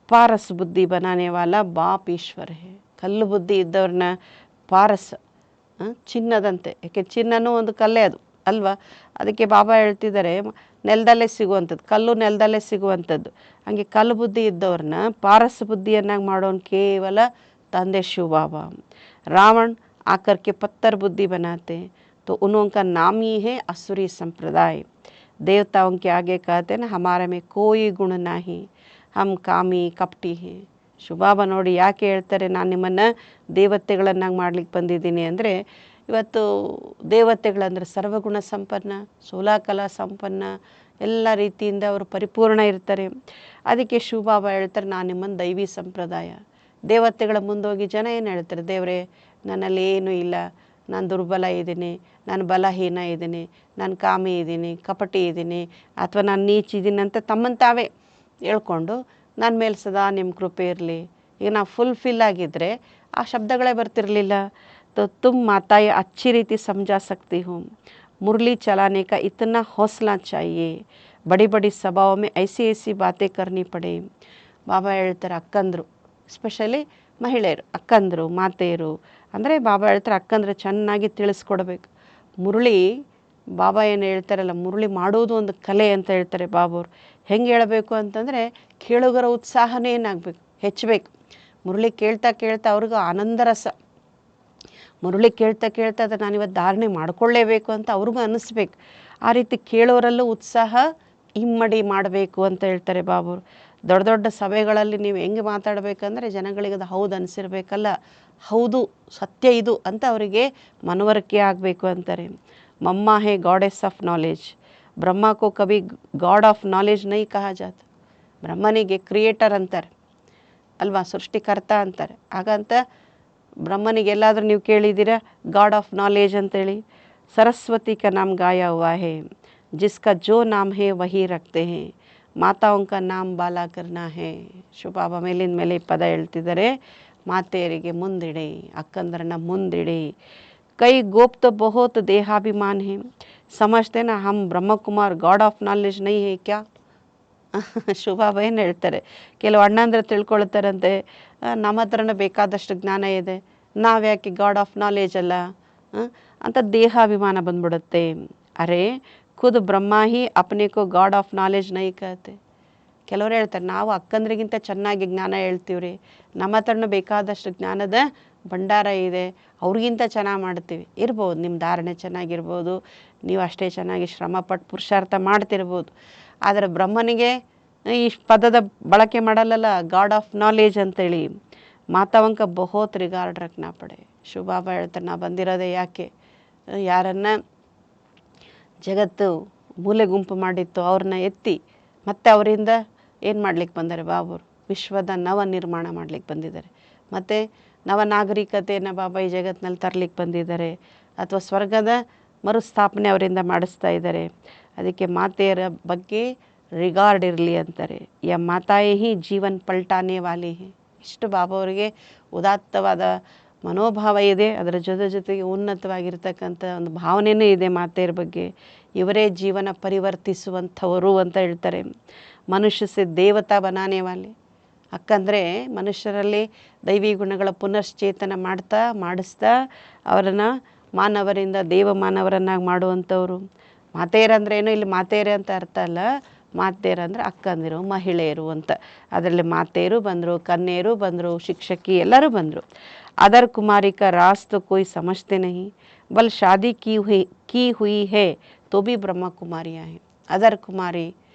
ಪಾರಸ್ ಬುದ್ಧಿ ಬನಾನೆ ವಾಲ ಬಾಪ್ ಈಶ್ವರ ಹೇ. ಕಲ್ಲು ಬುದ್ಧಿ ಇದ್ದವ್ರನ್ನ ಪಾರಸ್, ಚಿನ್ನದಂತೆ, ಯಾಕೆ ಚಿನ್ನನೂ ಒಂದು ಕಲ್ಲೇ ಅದು ಅಲ್ವಾ. ಅದಕ್ಕೆ ಬಾಬಾ ಹೇಳ್ತಿದ್ದಾರೆ ನೆಲದಲ್ಲೇ ಸಿಗುವಂಥದ್ದು, ಕಲ್ಲು ನೆಲದಲ್ಲೇ ಸಿಗುವಂಥದ್ದು. ಹಾಗೆ ಕಲ್ಲು ಬುದ್ಧಿ ಇದ್ದವ್ರನ್ನ ಪಾರಸ್ ಬುದ್ಧಿಯನ್ನಾಗಿ ಮಾಡೋನು ಕೇವಲ ತಂದೆ ಶಿವಬಾಬಾ. ರಾವಣ್ ಆಕರ್ಕೆ ಪತ್ತರ್ ಬುದ್ಧಿ बनाते तो उनका नाम ही है असुरी संप्रदाय. देवताओं के आगे कहते ना हमारे में कोई गुण नहीं, हम ಕಾಮಿ ಕಪಟಿ ಹೇ. ಶಿವಬಾಬಾ ನೋಡಿ ಯಾಕೆ ಹೇಳ್ತಾರೆ ನಾನು ನಿಮ್ಮನ್ನು ದೇವತೆಗಳನ್ನಾಗಿ ಮಾಡ್ಲಿಕ್ಕೆ ಬಂದಿದ್ದೀನಿ ಅಂದರೆ, ಇವತ್ತು ದೇವತೆಗಳಂದರೆ ಸರ್ವಗುಣ ಸಂಪನ್ನ, ಸೋಲಾಕಲಾ ಸಂಪನ್ನ, ಎಲ್ಲ ರೀತಿಯಿಂದ ಅವರು ಪರಿಪೂರ್ಣ ಇರ್ತಾರೆ. ಅದಕ್ಕೆ ಶಿವಬಾಬಾ ಹೇಳ್ತಾರೆ ನಾನು ನಿಮ್ಮನ್ನು ದೈವಿ ಸಂಪ್ರದಾಯ. ದೇವತೆಗಳ ಮುಂದೋಗಿ ಜನ ಏನು ಹೇಳ್ತಾರೆ, ದೇವರೇ ನನ್ನಲ್ಲಿ ಏನೂ ಇಲ್ಲ, ನಾನು ದುರ್ಬಲ ಇದ್ದೀನಿ, ನಾನು ಬಲಹೀನ ಇದ್ದೀನಿ, ನಾನು ಕಾಮಿ ಇದ್ದೀನಿ, ಕಪಟಿ ಇದ್ದೀನಿ, ಅಥವಾ ನಾನು ನೀಚಿದ್ದೀನಿ ಅಂತ ತಮ್ಮನ್ನು ತಾವೇ ಹೇಳ್ಕೊಂಡು ನನ್ನ ಮೇಲೆ ಸದಾ ನಿಮ್ಮ ಕೃಪೆ ಇರಲಿ. ಈಗ ನಾವು ಫುಲ್ಫಿಲ್ ಆಗಿದ್ದರೆ ಆ ಶಬ್ದಗಳೇ ಬರ್ತಿರಲಿಲ್ಲ. तो तुम माताएं अच्छी रीति समझा सकती हूँ. मुरली चलाने का इतना हौसला चाहिए. बड़ी बड़ी सभाओं में ऐसी ऐसी बातें करनी पड़े. ಬಾಬಾ ಹೇಳ್ತಾರೆ ಅಕ್ಕಂದರು, ಸ್ಪೆಷಲಿ ಮಹಿಳೆಯರು, ಅಕ್ಕಂದರು ಮಾತೆಯರು ಅಂದರೆ ಬಾಬಾ ಹೇಳ್ತಾರೆ ಅಕ್ಕಂದ್ರೆ ಚೆನ್ನಾಗಿ ತಿಳಿಸ್ಕೊಡ್ಬೇಕು. ಮುರಳಿ ಬಾಬಾ ಏನು ಹೇಳ್ತಾರಲ್ಲ, ಮುರಳಿ ಮಾಡೋದು ಒಂದು ಕಲೆ ಅಂತ ಹೇಳ್ತಾರೆ ಬಾಬಾವ್ರು. ಹೆಂಗೆ ಹೇಳಬೇಕು ಅಂತಂದರೆ ಕೇಳುಗರ ಉತ್ಸಾಹನೇ ಏನಾಗಬೇಕು, ಹೆಚ್ಚಬೇಕು. ಮುರಳಿ ಕೇಳ್ತಾ ಕೇಳ್ತಾ ಅವ್ರಿಗೂ ಆನಂದ ರಸ, ಮುರಳಿ ಕೇಳ್ತಾ ಕೇಳ್ತಾ ಅದು ನಾನು ಇವತ್ತು ಧಾರಣೆ ಮಾಡ್ಕೊಳ್ಳೇಬೇಕು ಅಂತ ಅವ್ರಿಗೂ ಅನ್ನಿಸ್ಬೇಕು. ಆ ರೀತಿ ಕೇಳೋರಲ್ಲೂ ಉತ್ಸಾಹ ಇಮ್ಮಡಿ ಮಾಡಬೇಕು ಅಂತ ಹೇಳ್ತಾರೆ ಬಾಬುರು. ದೊಡ್ಡ ದೊಡ್ಡ ಸಭೆಗಳಲ್ಲಿ ನೀವು ಹೆಂಗೆ ಮಾತಾಡಬೇಕಂದ್ರೆ ಜನಗಳಿಗೆ ಅದು ಹೌದು ಅನಿಸಿರ್ಬೇಕಲ್ಲ, ಹೌದು ಸತ್ಯ ಇದು ಅಂತ ಅವರಿಗೆ ಮನವರಿಕೆ ಆಗಬೇಕು ಅಂತಾರೆ. ಮಮ್ಮ ಹೇ ಗಾಡೆಸ್ ಆಫ್ ನಾಲೆಜ್, ಬ್ರಹ್ಮ ಕೋ ಕಭಿ ಗಾಡ್ ಆಫ್ ನಾಲೆಜ್ ನೈ ಕಹಾ ಜಾತ. ಬ್ರಹ್ಮನಿಗೆ ಕ್ರಿಯೇಟರ್ ಅಂತಾರೆ ಅಲ್ವಾ, ಸೃಷ್ಟಿಕರ್ತ ಅಂತಾರೆ. ಹಾಗಂತ ಬ್ರಹ್ಮನಿಗೆ ಎಲ್ಲಾದರೂ ನೀವು ಕೇಳಿದ್ದೀರಾ ಗಾಡ್ ಆಫ್ ನಾಲೆಜ್ ಅಂತೇಳಿ? सरस्वती का नाम गाया हुआ है, जिसका जो नाम है वही रखते हैं, ಮಾತಾओं का नाम ಬಾಲಾ करना है. ಶಿವಬಾಬಾ ಮೇಲಿನ ಮೇಲೆ ಪದ ಹೇಳ್ತಿದ್ದಾರೆ, ಮಾತೆಯರಿಗೆ ಮುಂದಿಡಿ, ಅಕ್ಕಂದ್ರನ್ನ ಮುಂದಿಡಿ. ಕೈ ಗೋಪ್ तो बहुत देहाभिमान है, समझते ना हम ब्रह्म कुमार गॉड ऑफ नॉलेज नहीं है क्या. ಶಿವಬಾಬಾ ಏನು ಹೇಳ್ತಾರೆ, ಕೆಲವು ಅಣ್ಣಂದ್ರೆ ತಿಳ್ಕೊಳ್ತಾರಂತೆ ನಮ್ಮ ಹತ್ರನೇ ಬೇಕಾದಷ್ಟು ಜ್ಞಾನ ಇದೆ, ನಾವ್ಯಾಕೆ ಗಾಡ್ ಆಫ್ ನಾಲೆಜ್ ಅಲ್ಲ ಅಂತ ದೇಹಾಭಿಮಾನ ಬಂದ್ಬಿಡುತ್ತೆ. ಅರೆ ಖುದ್ ಬ್ರಹ್ಮ ಹಿ ಅಪ್ನೆ ಕೋ ಗಾಡ್ ಆಫ್ ನಾಲೆಜ್ ನೈ ಕಹತೆ. ಕೆಲವರು ಹೇಳ್ತಾರೆ ನಾವು ಅಕ್ಕಂದ್ರಿಗಿಂತ ಚೆನ್ನಾಗಿ ಜ್ಞಾನ ಹೇಳ್ತೀವ್ರಿ, ನಮ್ಮ ಹತ್ರನೂ ಬೇಕಾದಷ್ಟು ಜ್ಞಾನದ ಭಂಡಾರ ಇದೆ, ಅವ್ರಿಗಿಂತ ಚೆನ್ನಾಗಿ ಮಾಡ್ತೀವಿ. ಇರ್ಬೋದು, ನಿಮ್ಮ ಧಾರಣೆ ಚೆನ್ನಾಗಿರ್ಬೋದು, ನೀವು ಅಷ್ಟೇ ಚೆನ್ನಾಗಿ ಶ್ರಮಪಟ್ಟು ಪುರುಷಾರ್ಥ ಮಾಡ್ತಿರ್ಬೋದು. ಆದರೆ ಬ್ರಹ್ಮನಿಗೆ ಈ ಪದದ ಬಳಕೆ ಮಾಡಲ್ಲಲ್ಲ, ಗಾಡ್ ಆಫ್ ನಾಲೆಜ್ ಅಂತೇಳಿ. ಮಾತಾವಂಕ ಬಹುತ್ ರಿಗಾರ್ಡ್ ರಕ್ನಾ ಪಡೆ. ಶಿವಬಾಬಾ ಹೇಳ್ತಾರೆ ನಾ ಬಂದಿರೋದೇ ಯಾಕೆ, ಯಾರನ್ನ ಜಗತ್ತು ಮೂಲೆ ಗುಂಪು ಮಾಡಿತ್ತು ಅವ್ರನ್ನ ಎತ್ತಿ ಮತ್ತು ಅವರಿಂದ ಏನು ಮಾಡ್ಲಿಕ್ಕೆ ಬಂದ್ದಾರೆ ಬಾಬರು? ವಿಶ್ವದ ನವ ನಿರ್ಮಾಣ ಮಾಡ್ಲಿಕ್ಕೆ ಬಂದಿದ್ದಾರೆ. ಮತ್ತು ನವ ನಾಗರಿಕತೆಯನ್ನು ಬಾಬಾ ಈ ಜಗತ್ತಿನಲ್ಲಿ ತರಲಿಕ್ಕೆ ಬಂದಿದ್ದಾರೆ, ಅಥವಾ ಸ್ವರ್ಗದ ಮರುಸ್ಥಾಪನೆ ಅವರಿಂದ ಮಾಡಿಸ್ತಾ ಇದ್ದಾರೆ. ಅದಕ್ಕೆ ಮಾತೆಯರ ಬಗ್ಗೆ ರಿಗಾರ್ಡ್ ಇರಲಿ ಅಂತಾರೆ. ಯ ಮಾತಾಯೇ ಹಿ ಜೀವನ್ ಪಲ್ಟಾನೆ ವಾಲಿ ಹೇ. ಇಷ್ಟು ಬಾಬಾ ಅವರಿಗೆ ಉದಾತ್ತವಾದ ಮನೋಭಾವ ಇದೆ. ಅದರ ಜೊತೆಗೆ ಉನ್ನತವಾಗಿರ್ತಕ್ಕಂಥ ಒಂದು ಭಾವನೆಯೂ ಇದೆ ಮಾತೆಯರ ಬಗ್ಗೆ. ಇವರೇ ಜೀವನ ಪರಿವರ್ತಿಸುವಂಥವರು ಅಂತ ಹೇಳ್ತಾರೆ. ಮನುಷ್ಯ ಸೆ ದೇವತಾ ಬನಾನೆ ವಾಲೆ. ಯಾಕಂದರೆ ಮನುಷ್ಯರಲ್ಲಿ ದೈವಿ ಗುಣಗಳ ಪುನಶ್ಚೇತನ ಮಾಡಿಸ್ತಾ ಅವರನ್ನು ಮಾನವರಿಂದ ದೇವಮಾನವರನ್ನಾಗಿ ಮಾಡುವಂಥವ್ರು. ಮಾತೆಯರಂದ್ರೆ ಏನು, ಇಲ್ಲಿ ಮಾತೆಯರೇ ಅಂತ ಅರ್ಥ ಅಲ್ಲ, ಮಾತೆಯರಂದ್ರೆ ಅಕ್ಕಂದಿರು, ಮಹಿಳೆಯರು ಅಂತ. ಅದರಲ್ಲಿ ಮಾತೆಯರು ಬಂದರು, ಕನ್ಯೆಯರು ಬಂದರು, ಶಿಕ್ಷಕಿ ಎಲ್ಲರೂ ಬಂದರು. ಅದರ್ ಕುಮಾರಿ ಕಾ ರಾಸ್ ತೋ ಕೋಯಿ ಸಮಜ್ತೆ ನಹೀ, ಬಲ್ ಶಾದಿ ಕಿ ಹುಯಿ ಹೇ ತೋ ಬಿ ಬ್ರಹ್ಮ ಕುಮಾರಿಯಾ ಹೇ. ಅದರ್ ಕುಮಾರಿ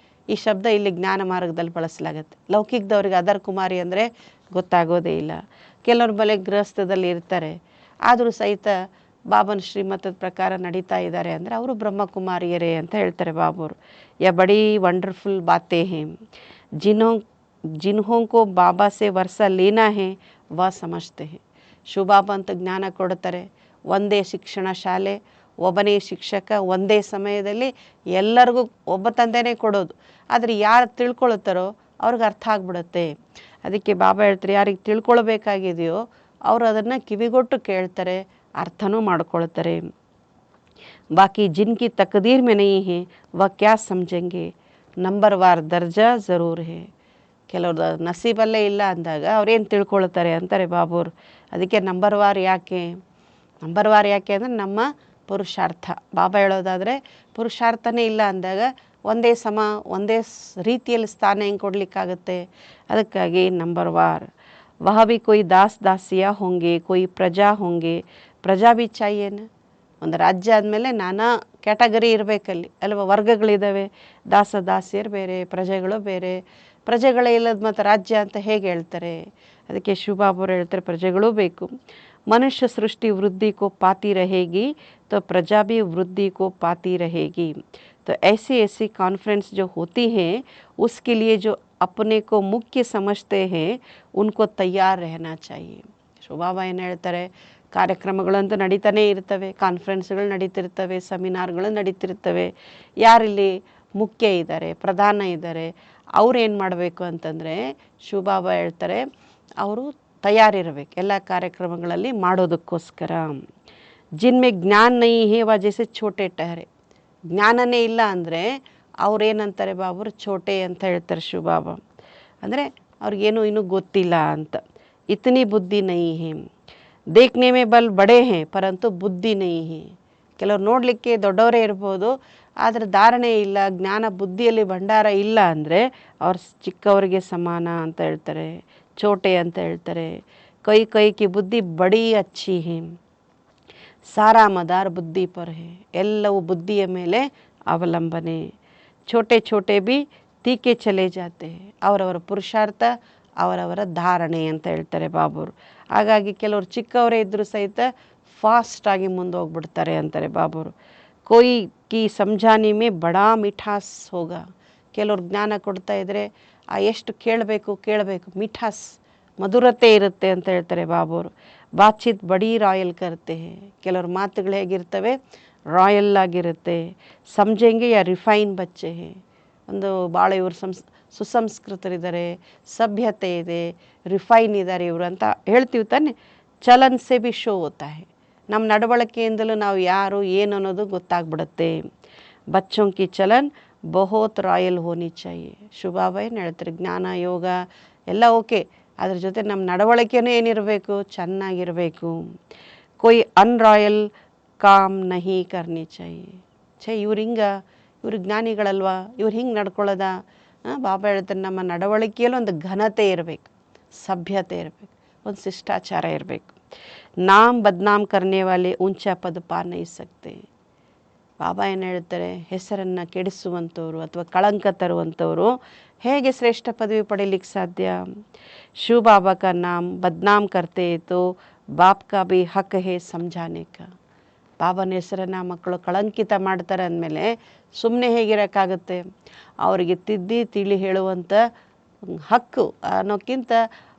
ಈ ಶಬ್ದ ಇಲ್ಲಿ ಜ್ಞಾನ ಮಾರ್ಗದಲ್ಲಿ ಬಳಸಲಾಗುತ್ತೆ. ಲೌಕಿಕದವ್ರಿಗೆ ಅದರ್ ಕುಮಾರಿ ಅಂದರೆ ಗೊತ್ತಾಗೋದೇ ಇಲ್ಲ. ಕೆಲವ್ರ ಬಲೆ ಗೃಹಸ್ಥದಲ್ಲಿ ಇರ್ತಾರೆ, ಆದರೂ ಸಹಿತ ಬಾಬನ ಶ್ರೀಮತದ ಪ್ರಕಾರ ನಡೀತಾ ಇದ್ದಾರೆ ಅಂದರೆ ಅವರು ಬ್ರಹ್ಮಕುಮಾರಿಯರೇ ಅಂತ ಹೇಳ್ತಾರೆ ಬಾಬರು. ಯ ಬಡಿ ವಂಡರ್ಫುಲ್ ಬಾತೆ ಹೇ ಜಿನ್ಹೋಂಕೋ ಬಾಬಾ ಸೆ ವರ್ಷ ಲೇನಾ ಹೇ ವ ಸಮಜ್ತೆ ಹೇ. ಶಿವಬಾಬಾ ಅಂತ ಜ್ಞಾನ ಕೊಡ್ತಾರೆ. ಒಂದೇ ಶಿಕ್ಷಣ ಶಾಲೆ, ಒಬ್ಬನೇ ಶಿಕ್ಷಕ, ಒಂದೇ ಸಮಯದಲ್ಲಿ ಎಲ್ಲರಿಗೂ ಒಬ್ಬ ತಂದೆನೇ ಕೊಡೋದು. ಆದರೆ ಯಾರು ತಿಳ್ಕೊಳ್ತಾರೋ ಅವ್ರಿಗೆ ಅರ್ಥ ಆಗ್ಬಿಡುತ್ತೆ. ಅದಕ್ಕೆ ಬಾಬಾ ಹೇಳ್ತಾರೆ, ಯಾರಿಗೆ ತಿಳ್ಕೊಳ್ಬೇಕಾಗಿದೆಯೋ ಅವರು ಅದನ್ನು ಕಿವಿಗೊಟ್ಟು ಕೇಳ್ತಾರೆ, ಅರ್ಥನೂ ಮಾಡ್ಕೊಳ್ತಾರೆ. ಬಾಕಿ ಜಿನ್ಕಿ ತಕದೀರ್ ಮೇ ನಹೀ ಹೇ ವ ಕ್ಯಾ ಸಮझेंगे, ನಂಬರ್ ವಾರ್ ದರ್ಜಾ ಜರೂರ್ ಹೇ. ಕೆಲವ್ರದ್ದು ನಸೀಬಲ್ಲೇ ಇಲ್ಲ ಅಂದಾಗ ಅವ್ರೇನು ತಿಳ್ಕೊಳ್ತಾರೆ ಅಂತಾರೆ ಬಾಬುರು. ಅದಕ್ಕೆ ನಂಬರ್ ವಾರ್ ಯಾಕೆ ಅಂದರೆ ನಮ್ಮ ಪುರುಷಾರ್ಥ. ಬಾಬಾ ಹೇಳೋದಾದರೆ ಪುರುಷಾರ್ಥನೇ ಇಲ್ಲ ಅಂದಾಗ ಒಂದೇ ರೀತಿಯಲ್ಲಿ ಸ್ಥಾನ ಹೆಂಗೆ ಕೊಡಲಿಕ್ಕಾಗುತ್ತೆ? ಅದಕ್ಕಾಗಿ ನಂಬರ್ ವಾರ್. ವಹ ಭಿ ಕೊಯ್ ದಾಸ್ ದಾಸಿಯಾ ಹೋಂಗೆ, ಕೊಯ್ ಪ್ರಜಾ ಹೋಂಗೆ. ಪ್ರಜಾ ಬಿ ಚಾಹಿಯೇನ. ಒಂದು ರಾಜ್ಯ ಆದಮೇಲೆ ನಾನಾ ಕ್ಯಾಟಗರಿ ಇರಬೇಕಲ್ಲಿ ಅಲ್ವ, ವರ್ಗಗಳಿದ್ದಾವೆ. ದಾಸ ದಾಸಿಯರು ಬೇರೆ, ಪ್ರಜೆಗಳು ಬೇರೆ. ಪ್ರಜೆಗಳೇ ಇಲ್ಲದ ಮತ್ತು ರಾಜ್ಯ ಅಂತ ಹೇಗೆ ಹೇಳ್ತಾರೆ? ಅದಕ್ಕೆ ಶಿವಬಾಬರು ಹೇಳ್ತಾರೆ ಪ್ರಜೆಗಳೂ ಬೇಕು. मनुष्य सृष्टि वृद्धि को पाती रहेगी तो प्रजा भी वृद्धि को पाती रहेगी. तो ऐसी कॉन्फ्रेंस जो होती हैं उसके लिए जो अपने को मुख्य समझते हैं उनको तैयार रहना चाहिए. ಶಿವಬಾಬಾ ಏನು ಹೇಳ್ತಾರೆ, ಕಾರ್ಯಕ್ರಮಗಳಂತೂ ನಡೀತಾನೇ ಇರ್ತವೆ, ಕಾನ್ಫರೆನ್ಸ್ಗಳು ನಡೀತಿರ್ತವೆ, ಸೆಮಿನಾರ್ಗಳು ನಡೀತಿರ್ತವೆ. ಯಾರಿಲ್ಲಿ ಮುಖ್ಯ ಇದ್ದಾರೆ, ಪ್ರಧಾನ ಇದ್ದಾರೆ, ಅವ್ರು ಏನು ಮಾಡಬೇಕು ಅಂತಂದರೆ ಶಿವಬಾಬಾ ಹೇಳ್ತಾರೆ ಅವರು ತಯಾರಿರಬೇಕು ಎಲ್ಲ ಕಾರ್ಯಕ್ರಮಗಳಲ್ಲಿ ಮಾಡೋದಕ್ಕೋಸ್ಕರ. ಜಿನ್ಮೆ ಜ್ಞಾನ ನೈ ಹೇ ವಾ ಜೈಸೆ ಛೋಟೆ ಟಹರೆ. ಜ್ಞಾನನೇ ಇಲ್ಲ ಅಂದರೆ ಅವ್ರೇನಂತಾರೆ ಬಾಬರು, ಛೋಟೆ ಅಂತ ಹೇಳ್ತಾರೆ ಶಿವಬಾಬಾ. ಅಂದರೆ ಅವ್ರಿಗೇನು ಇನ್ನೂ ಗೊತ್ತಿಲ್ಲ ಅಂತ. ಇತನಿ ಬುದ್ಧಿ ನೈ ಹೇ, ದೇಖ್ನೆ ಮೇ ಬಲ್ ಬಡೆ ಹೇ ಪರಂತು ಬುದ್ಧಿ ನೈ ಹೇ. ಕೆಲವ್ರು ನೋಡಲಿಕ್ಕೆ ದೊಡ್ಡವರೇ ಇರ್ಬೋದು, ಆದರೆ ಧಾರಣೆ ಇಲ್ಲ, ಜ್ಞಾನ ಬುದ್ಧಿಯಲ್ಲಿ ಭಂಡಾರ ಇಲ್ಲ ಅಂದರೆ ಅವ್ರು ಚಿಕ್ಕವರಿಗೆ ಸಮಾನ ಅಂತ ಹೇಳ್ತಾರೆ, ಛೋಟೆ ಅಂತ ಹೇಳ್ತಾರೆ. ಕೈ ಕಿ ಬುದ್ಧಿ ಬಡಿ ಅಚ್ಚಿ ಹೇ, ಸಾರಾ ಮದಾರ್ ಬುದ್ಧಿ ಪರ್ ಹೇ. ಎಲ್ಲವೂ ಬುದ್ಧಿಯ ಮೇಲೆ ಅವಲಂಬನೆ. ಛೋಟೆ ಬಿ ತೀಕೆ ಚಲೆ ಜಾತೆ. ಅವರವರ ಪುರುಷಾರ್ಥ ಅವರವರ ಧಾರಣೆ ಅಂತ ಹೇಳ್ತಾರೆ ಬಾಬರು. ಹಾಗಾಗಿ ಕೆಲವರು ಚಿಕ್ಕವರೇ ಇದ್ದರೂ ಸಹಿತ ಫಾಸ್ಟಾಗಿ ಮುಂದೆ ಹೋಗ್ಬಿಡ್ತಾರೆ ಅಂತಾರೆ ಬಾಬರು. ಕೊಯ್ ಕಿ ಸಮझाने में ಬಡಾ ಮಿಠಾಸ್ ಹೋಗ. ಕೆಲವ್ರು ಜ್ಞಾನ ಕೊಡ್ತಾ ಇದ್ದರೆ ಎಷ್ಟು ಕೇಳಬೇಕು ಮಿಠಾಸ್ ಮಧುರತೆ ಇರುತ್ತೆ ಅಂತ ಹೇಳ್ತಾರೆ ಬಾಬರು. ಬಾಚಿತ್ ಬಡೀ ರಾಯಲ್ ಕರ್ತೆ ಹೇ. ಕೆಲವ್ರ ಮಾತುಗಳು ಹೇಗಿರ್ತವೆ, ರಾಯಲ್ ಆಗಿರುತ್ತೆ. ಸಮझेंगे ಯಾ ರಿಫೈನ್ ಬಚ್ಚೆ ಹೇ. ಒಂದು ಭಾಳ ಇವರು ಸುಸಂಸ್ಕೃತರಿದ್ದಾರೆ, ಸಭ್ಯತೆ ಇದೆ, ರಿಫೈನ್ ಇದ್ದಾರೆ ಇವರು ಅಂತ ಹೇಳ್ತೀವಿ ತಾನೆ. ಚಲನ್ ಸೆ ಬಿ ಶೋ ಹೋತಾ ಹೇ. ನಮ್ಮ ನಡವಳಿಕೆಯಿಂದಲೂ ನಾವು ಯಾರು ಏನು ಅನ್ನೋದು ಗೊತ್ತಾಗ್ಬಿಡುತ್ತೆ. ಬಚ್ಚೋಂ ಕಿ ಚಲನ್ ಬಹುತ್ ರಾಯಲ್ ಹೋನಿ ಚಾಹಿಯೆ. ಶಿವಬಾಬಾ ಏನು ಹೇಳ್ತಾರೆ, ಜ್ಞಾನ ಯೋಗ ಎಲ್ಲ ಓಕೆ, ಅದ್ರ ಜೊತೆ ನಮ್ಮ ನಡವಳಿಕೆನೂ ಏನಿರಬೇಕು, ಚೆನ್ನಾಗಿರಬೇಕು. ಕೊಯ್ ಅನ್ರಾಯಲ್ ಕಾಮ್ ನಹಿ ಕರ್ನಿ ಚಾಹಿಯೆ. ಇವ್ರು ಜ್ಞಾನಿಗಳಲ್ವಾ, ಇವ್ರು ಹಿಂಗೆ ನಡ್ಕೊಳ್ಳೋದ? ಬಾಬಾ ಹೇಳ್ತಾರೆ ನಮ್ಮ ನಡವಳಿಕೆಯಲ್ಲಿ ಒಂದು ಘನತೆ ಇರಬೇಕು, ಸಭ್ಯತೆ ಇರಬೇಕು, ಒಂದು ಶಿಷ್ಟಾಚಾರ ಇರಬೇಕು. ನಾಮ್ ಬದ್ನಾಮ್ ಕರ್ನೆ ವಾಲೆ ಊಂಚಾ ಪದ ಪಾ ನಹೀ ಸಕ್ತೆ. ಬಾಬಾ ಏನು ಹೇಳ್ತಾರೆ, ಹೆಸರನ್ನು ಕೆಡಿಸುವಂಥವ್ರು ಅಥವಾ ಕಳಂಕ ತರುವಂಥವ್ರು ಹೇಗೆ ಶ್ರೇಷ್ಠ ಪದವಿ ಪಡೀಲಿಕ್ಕೆ ಸಾಧ್ಯ? ಶಿವ ಬಾಬಾ ಕಾ ನಾಮ್ ಬದ್ನಾಮ್ ಕರ್ತೆ ತೋ ಬಾಪ್ ಕಾ ಭಿ ಹಕ್ ಹೇ ಸಮझाने का. ಬಾಬನ ಹೆಸರನ್ನು ಮಕ್ಕಳು ಕಳಂಕಿತ ಮಾಡ್ತಾರೆ ಅಂದಮೇಲೆ ಸುಮ್ಮನೆ ಹೇಗಿರೋಕ್ಕಾಗುತ್ತೆ? ಅವರಿಗೆ ತಿದ್ದಿ ತಿಳಿ ಹೇಳುವಂಥ ಹಕ್ಕು ಅನ್ನೋಕ್ಕಿಂತ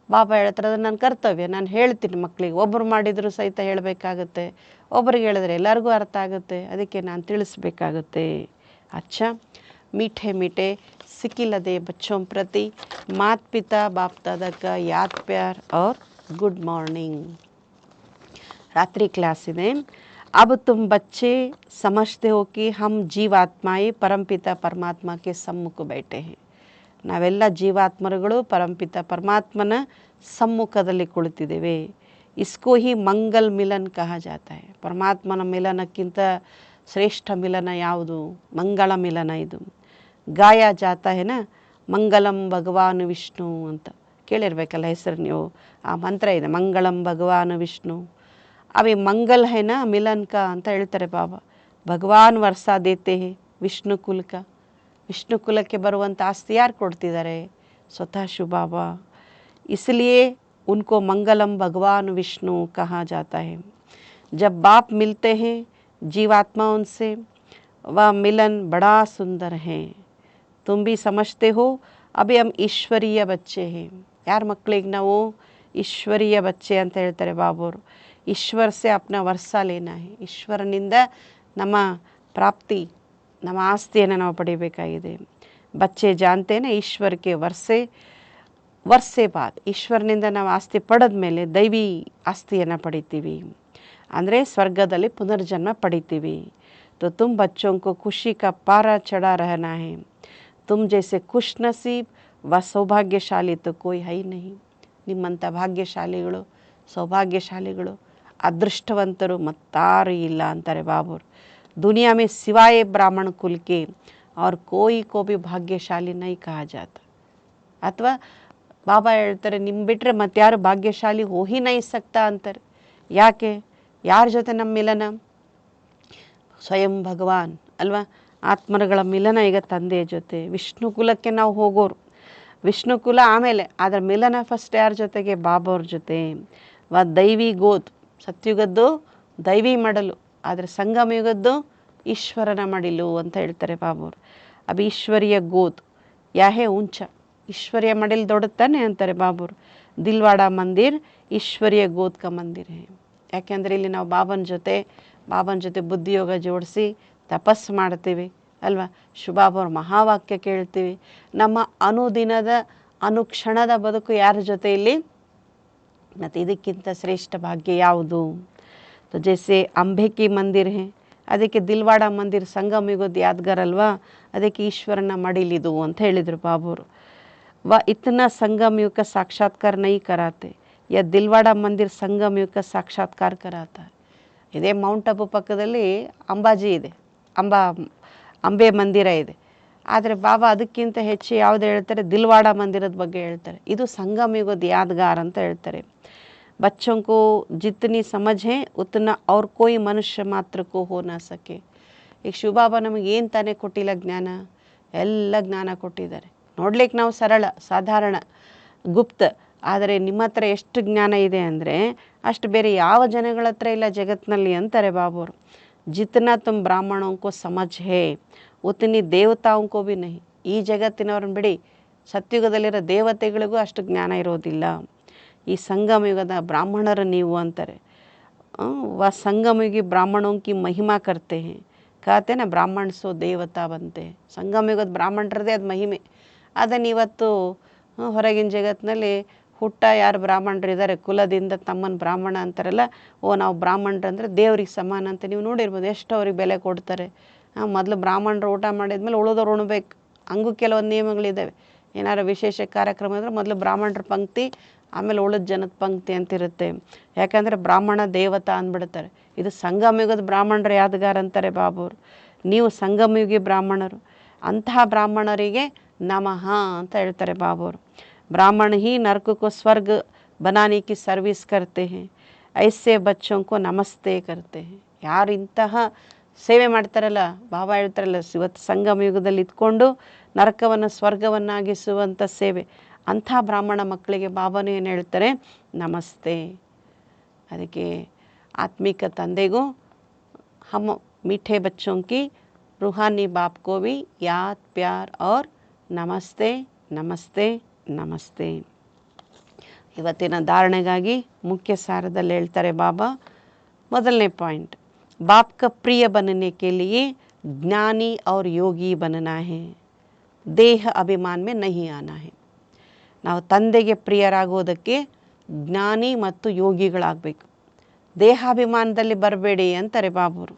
ಬಾಬಾ ಹೇಳ್ತಾರೆ ಅದು ನನ್ನ ಕರ್ತವ್ಯ, ನಾನು ಹೇಳ್ತೀನಿ ಮಕ್ಕಳಿಗೆ. ಒಬ್ಬರು ಮಾಡಿದರೂ ಸಹಿತ ಹೇಳಬೇಕಾಗುತ್ತೆ, ಒಬ್ರಿಗೆ ಹೇಳಿದ್ರೆ ಎಲ್ಲರಿಗೂ ಅರ್ಥ ಆಗುತ್ತೆ, ಅದಕ್ಕೆ ನಾನು ತಿಳಿಸ್ಬೇಕಾಗುತ್ತೆ. अच्छा मीठे मीठे सिकिलदे बच्चों प्रति माता पिता बाप दादा का याद प्यार और गुड मॉर्निंग. रात्रि क्लास ಇದೆ. अब तुम बच्चे समझते हो कि हम जीवात्माएं परमपिता परमात्मा के सम्मुख बैठे हैं. ನಾವೆಲ್ಲ ಜೀವಾತ್ಮರುಗಳು ಪರಂಪಿತ ಪರಮಾತ್ಮನ ಸಮ್ಮುಖದಲ್ಲಿ ಕುಳಿತಿದ್ದೇವೆ. ಇಸ್ಕೋ ಹಿ ಮಂಗಲ್ ಮಿಲನ್ ಕಹಾ ಜಾತಾ ಹೈ. ಪರಮಾತ್ಮನ ಮಿಲನಕ್ಕಿಂತ ಶ್ರೇಷ್ಠ ಮಿಲನ ಯಾವುದು? ಮಂಗಳ ಮಿಲನ. ಇದು ಗಾಯ ಜಾತಾ ಹೇನ ಮಂಗಲಂ ಭಗವಾನ್ ವಿಷ್ಣು ಅಂತ ಕೇಳಿರ್ಬೇಕಲ್ಲ ಹೆಸರು ನೀವು. ಆ ಮಂತ್ರ ಇದೆ, ಮಂಗಳಂ ಭಗವಾನ್ ವಿಷ್ಣು. ಅವಿ ಮಂಗಲ್ ಹೇನ ಮಿಲನ್ ಕಾ ಅಂತ ಹೇಳ್ತಾರೆ ಬಾಬಾ. ಭಗವಾನ್ ವರ್ಷಾ ದೇತೆ ಹೇ ವಿಷ್ಣು ಕುಲಕ. ವಿಷ್ಣು ಕುಲಕ್ಕೆ ಬರುವಂಥ ಆಸ್ತಿ ಯಾರು ಕೊಡ್ತಿದ್ದಾರೆ? ಸ್ವತಃ ಶಿವಬಾಬಾ. इसलिए उनको मंगलम भगवान विष्णु कहा जाता है. जब बाप मिलते हैं जीवात्माओं से, वह मिलन बड़ा सुंदर है. तुम भी समझते हो अभी हम ईश्वरीय बच्चे हैं. यार मಕ್ಕಳಿಗೆ ನಾವು ಈಶ್ವರೀಯ ಬಚ್ಚೆ ಅಂತ ಹೇಳ್ತಾರೆ ಬಾಬೋರು. ಈಶ್ವರ से अपना वर्षा लेना है. ಈಶ್ವರನಿಂದ ನಮ್ಮ ಪ್ರಾಪ್ತಿ, ನಮ್ಮ ಆಸ್ತಿಯನ್ನು ನಾವು ಪಡಿಬೇಕಾಗಿದೆ. ಬಚ್ಚೆ ಜಾನ್ತೇನೆ ಈಶ್ವರಕ್ಕೆ ವರ್ಷೆ ಬಾದ್. ಈಶ್ವರನಿಂದ ನಾವು ಆಸ್ತಿ ಪಡೆದ ಮೇಲೆ ದೈವಿ ಆಸ್ತಿಯನ್ನು ಪಡಿತೀವಿ, ಅಂದರೆ ಸ್ವರ್ಗದಲ್ಲಿ ಪುನರ್ಜನ್ಮ ಪಡಿತೀವಿ. तो तुम बच्चों को खुशी का पारा चढ़ा रहना है. तुम जैसे खुश नसीब व सौभाग्यशाली तो कोई है ही नहीं. ನಿಮ್ಮಂಥ ಭಾಗ್ಯಶಾಲಿಗಳು, ಸೌಭಾಗ್ಯಶಾಲಿಗಳು, ಅದೃಷ್ಟವಂತರು ಮತ್ತಾರು ಇಲ್ಲ ಅಂತಾರೆ ಬಾಬೂರು. दुनिया में सिवाय ब्राह्मण कुल के और कोई को भी भाग्यशाली नहीं कहा जाता. ಅಥವಾ ಬಾಬಾ ಹೇಳ್ತಾರೆ ನಿಮ್ಮ ಬಿಟ್ಟರೆ ಮತ್ತಾರು ಭಾಗ್ಯಶಾಲಿ ಹೋಗಿ ನೈ ಸಕ್ತಾ ಅಂತಾರೆ. ಯಾಕೆ? ಯಾರ ಜೊತೆ ನಮ್ಮ ಮಿಲನ? ಸ್ವಯಂ ಭಗವಾನ್ ಅಲ್ವಾ? ಆತ್ಮರುಗಳ ಮಿಲನ ಈಗ ತಂದೆಯ ಜೊತೆ. ವಿಷ್ಣು ಕುಲಕ್ಕೆ ನಾವು ಹೋಗೋರು, ವಿಷ್ಣು ಕುಲ ಆಮೇಲೆ, ಆದರೆ ಮಿಲನ ಫಸ್ಟ್ ಯಾರ ಜೊತೆಗೆ? ಬಾಬಾವ್ರ ಜೊತೆ. ದೈವಿ ಗೋದ್, ಸತ್ಯುಗದ್ದು ದೈವಿ ಮಡಲು, ಆದರೆ ಸಂಗಮಯುಗದ್ದು ಈಶ್ವರನ ಮಡಿಲು ಅಂತ ಹೇಳ್ತಾರೆ ಬಾಬಾವ್ರು. ಅಬ್ ಈಶ್ವರಿಯ ಗೋದ್ ಯಾಹೇ ಉಂಚ. ಈಶ್ವರ್ಯ ಮಡಿಲ್ ದೊಡ್ಡತಾನೆ ಅಂತಾರೆ ಬಾಬೂರು. ದಿಲ್ವಾಡ ಮಂದಿರ್ ಈಶ್ವರ್ಯ ಗೋದ್ ಕ ಮಂದಿರ್ ಹೇ. ಯಾಕೆಂದರೆ ಇಲ್ಲಿ ನಾವು ಬಾಬನ ಜೊತೆ ಬುದ್ಧಿಯೋಗ ಜೋಡಿಸಿ ತಪಸ್ಸು ಮಾಡ್ತೀವಿ ಅಲ್ವಾ? ಶುಭಾಬವ್ರ ಮಹಾವಾಕ್ಯ ಕೇಳ್ತೀವಿ. ನಮ್ಮ ಅನುದಿನದ ಅನುಕ್ಷಣದ ಬದುಕು ಯಾರ ಜೊತೆ ಇಲ್ಲಿ? ಮತ್ತು ಇದಕ್ಕಿಂತ ಶ್ರೇಷ್ಠ ಭಾಗ್ಯ ಯಾವುದು? तो जैसे ಅಂಬೆ ಕಿ ಮಂದಿರ್ ಹೇ, ಅದಕ್ಕೆ ದಿಲ್ವಾಡ ಮಂದಿರ್ ಸಂಗಮಯುಗದ ಯಾದ್ಗಾರ್ ಅಲ್ವಾ? ಅದಕ್ಕೆ ಈಶ್ವರನ ಮಡಿಲಿದು ಅಂತ ಹೇಳಿದರು ಬಾಬೂರು. ವ ಇತನಾ ಸಂಗಮಯುಗ का साक्षात्कार नहीं कराते. या दिलवाड़ा मंदिर संगमयुग का साक्षात्कार कराता है. ಇದೇ ಮೌಂಟ್ ಅಬು ಪಕ್ಕದಲ್ಲಿ ಅಂಬಾಜಿ ಇದೆ, ಅಂಬೆ ಮಂದಿರ ಇದೆ. ಆದರೆ ಬಾಬಾ ಅದಕ್ಕಿಂತ ಹೆಚ್ಚು ಯಾವುದು ಹೇಳ್ತಾರೆ? ದಿಲ್ವಾಡ ಮಂದಿರದ ಬಗ್ಗೆ ಹೇಳ್ತಾರೆ. ಇದು ಸಂಗಮಯುಗದ ಯಾದ್ಗಾರ್ ಅಂತ ಹೇಳ್ತಾರೆ. बच्चों को जितनी समझ है उतना और कोई मनुष्य मात्र को हो ना सके. ಈಗ ಶಿವಬಾಬಾ ನಮಗೇನು ತಾನೇ ಕೊಟ್ಟಿಲ್ಲ ಜ್ಞಾನ? ಎಲ್ಲ ಜ್ಞಾನ ಕೊಟ್ಟಿದ್ದಾರೆ. ನೋಡ್ಲಿಕ್ಕೆ ನಾವು ಸರಳ, ಸಾಧಾರಣ, ಗುಪ್ತ. ಆದರೆ ನಿಮ್ಮ ಹತ್ರ ಎಷ್ಟು ಜ್ಞಾನ ಇದೆ ಅಂದರೆ ಅಷ್ಟು ಬೇರೆ ಯಾವ ಜನಗಳ ಹತ್ರ ಇಲ್ಲ ಜಗತ್ತಿನಲ್ಲಿ ಅಂತಾರೆ ಬಾಬೂರು. ಜಿತನಾ ತುಮ್ ಬ್ರಾಹ್ಮಣೋಂಕೋ ಸಮಜ್ ಹೇ ಉತನಿ ದೇವತಾಂಕೋ ಭಿ ನಹಿ. ಈ ಜಗತ್ತಿನವ್ರನ್ನ ಬಿಡಿ, ಸತ್ಯುಗದಲ್ಲಿರೋ ದೇವತೆಗಳಿಗೂ ಅಷ್ಟು ಜ್ಞಾನ ಇರೋದಿಲ್ಲ. ಈ ಸಂಗಮಯುಗದ ಬ್ರಾಹ್ಮಣರು ನೀವು ಅಂತಾರೆ. ವ ಸಂಗಮಯುಗಿ ಬ್ರಾಹ್ಮಣೋಂಕಿ ಮಹಿಮಾ ಕರ್ತೆ ಹೇ. कहते ना ಬ್ರಾಹ್ಮಣ ಸೋ ದೇವತಾ ಬಂತೆ. ಸಂಗಮಯುಗದ ಬ್ರಾಹ್ಮಣರದೇ ಅದು ಮಹಿಮೆ. ಅದನ್ನು ಇವತ್ತು ಹೊರಗಿನ ಜಗತ್ತಿನಲ್ಲಿ ಹುಟ್ಟ ಯಾರು ಬ್ರಾಹ್ಮಣರಿದ್ದಾರೆ ಕುಲದಿಂದ ತಮ್ಮನ್ನು ಬ್ರಾಹ್ಮಣ ಅಂತಾರಲ್ಲ, ನಾವು ಬ್ರಾಹ್ಮಣರಂದರೆ ದೇವ್ರಿಗೆ ಸಮಾನ ಅಂತ ನೀವು ನೋಡಿರ್ಬೋದು. ಎಷ್ಟು ಅವ್ರಿಗೆ ಬೆಲೆ ಕೊಡ್ತಾರೆ. ಮೊದಲು ಬ್ರಾಹ್ಮಣರು ಊಟ ಮಾಡಿದ್ಮೇಲೆ ಉಳಿದವ್ರು ಉಣ್ಬೇಕು. ಹಂಗೂ ಕೆಲವೊಂದು ನಿಯಮಗಳಿದ್ದಾವೆ. ಏನಾರು ವಿಶೇಷ ಕಾರ್ಯಕ್ರಮ ಅಂದರೆ ಮೊದಲು ಬ್ರಾಹ್ಮಣರ ಪಂಕ್ತಿ, ಆಮೇಲೆ ಉಳಿದ ಜನದ ಪಂಕ್ತಿ ಅಂತಿರುತ್ತೆ. ಯಾಕಂದರೆ ಬ್ರಾಹ್ಮಣ ದೇವತಾ ಅಂದ್ಬಿಡ್ತಾರೆ. ಇದು ಸಂಗಮಯುಗದ ಬ್ರಾಹ್ಮಣರು ಯಾದಗಾರ ಅಂತಾರೆ ಬಾಬೂರು. ನೀವು ಸಂಗಮಯುಗಿ ಬ್ರಾಹ್ಮಣರು. ಅಂತಹ ಬ್ರಾಹ್ಮಣರಿಗೆ ನಮಃ ಅಂತ ಹೇಳ್ತಾರೆ ಬಾಬೂರು. ಬ್ರಾಹ್ಮಣ ಹಿ ನರಕ ಕೋ ಸ್ವರ್ಗ ಬನಾನೆ ಕಿ ಸರ್ವಿಸ್ ಕರ್ತೆ ಹೇ. ಐಸೆ ಬಚ್ಚೋं को ನಮಸ್ತೆ ಕರ್ತೆ ಹೇ. ಯಾರು ಇಂತಹ ಸೇವೆ ಮಾಡ್ತಾರಲ್ಲ, ಬಾಬಾ ಹೇಳ್ತಾರಲ್ಲ, ಇವತ್ತು ಸಂಗಮಯುಗದಲ್ಲಿ ಇದ್ಕೊಂಡು ನರಕವನ್ನು ಸ್ವರ್ಗವನ್ನಾಗಿಸುವಂಥ ಸೇವೆ, ಅಂಥ ಬ್ರಾಹ್ಮಣ ಮಕ್ಕಳಿಗೆ ಬಾಬಾನು ಏನು ಹೇಳ್ತಾರೆ? ನಮಸ್ತೆ. ಅದಕ್ಕೆ ಆತ್ಮಿಕ ತಂದೆಗೂ हम मीठे बच्चों की रूहानी बाप को भी याद, प्यार और ನಮಸ್ತೆ ನಮಸ್ತೆ ನಮಸ್ತೆ. ಇವತ್ತಿನ ಧಾರಣೆಗಾಗಿ ಮುಖ್ಯ ಸಾರದಲ್ಲಿ ಹೇಳ್ತಾರೆ ಬಾಬಾ, ಮೊದಲನೇ ಪಾಯಿಂಟ್, ಬಾಪ್ का प्रिय बनने के लिए ज्ञानी और योगी बनना है, ದೇಹ ಅಭಿಮಾನ में नहीं आना है. ನಾವು ತಂದೆಗೆ ಪ್ರಿಯರಾಗೋದಕ್ಕೆ ಜ್ಞಾನಿ ಮತ್ತು ಯೋಗಿಗಳಾಗಬೇಕು, ದೇಹಾಭಿಮಾನದಲ್ಲಿ ಬರಬೇಡಿ ಅಂತಾರೆ ಬಾಬರು.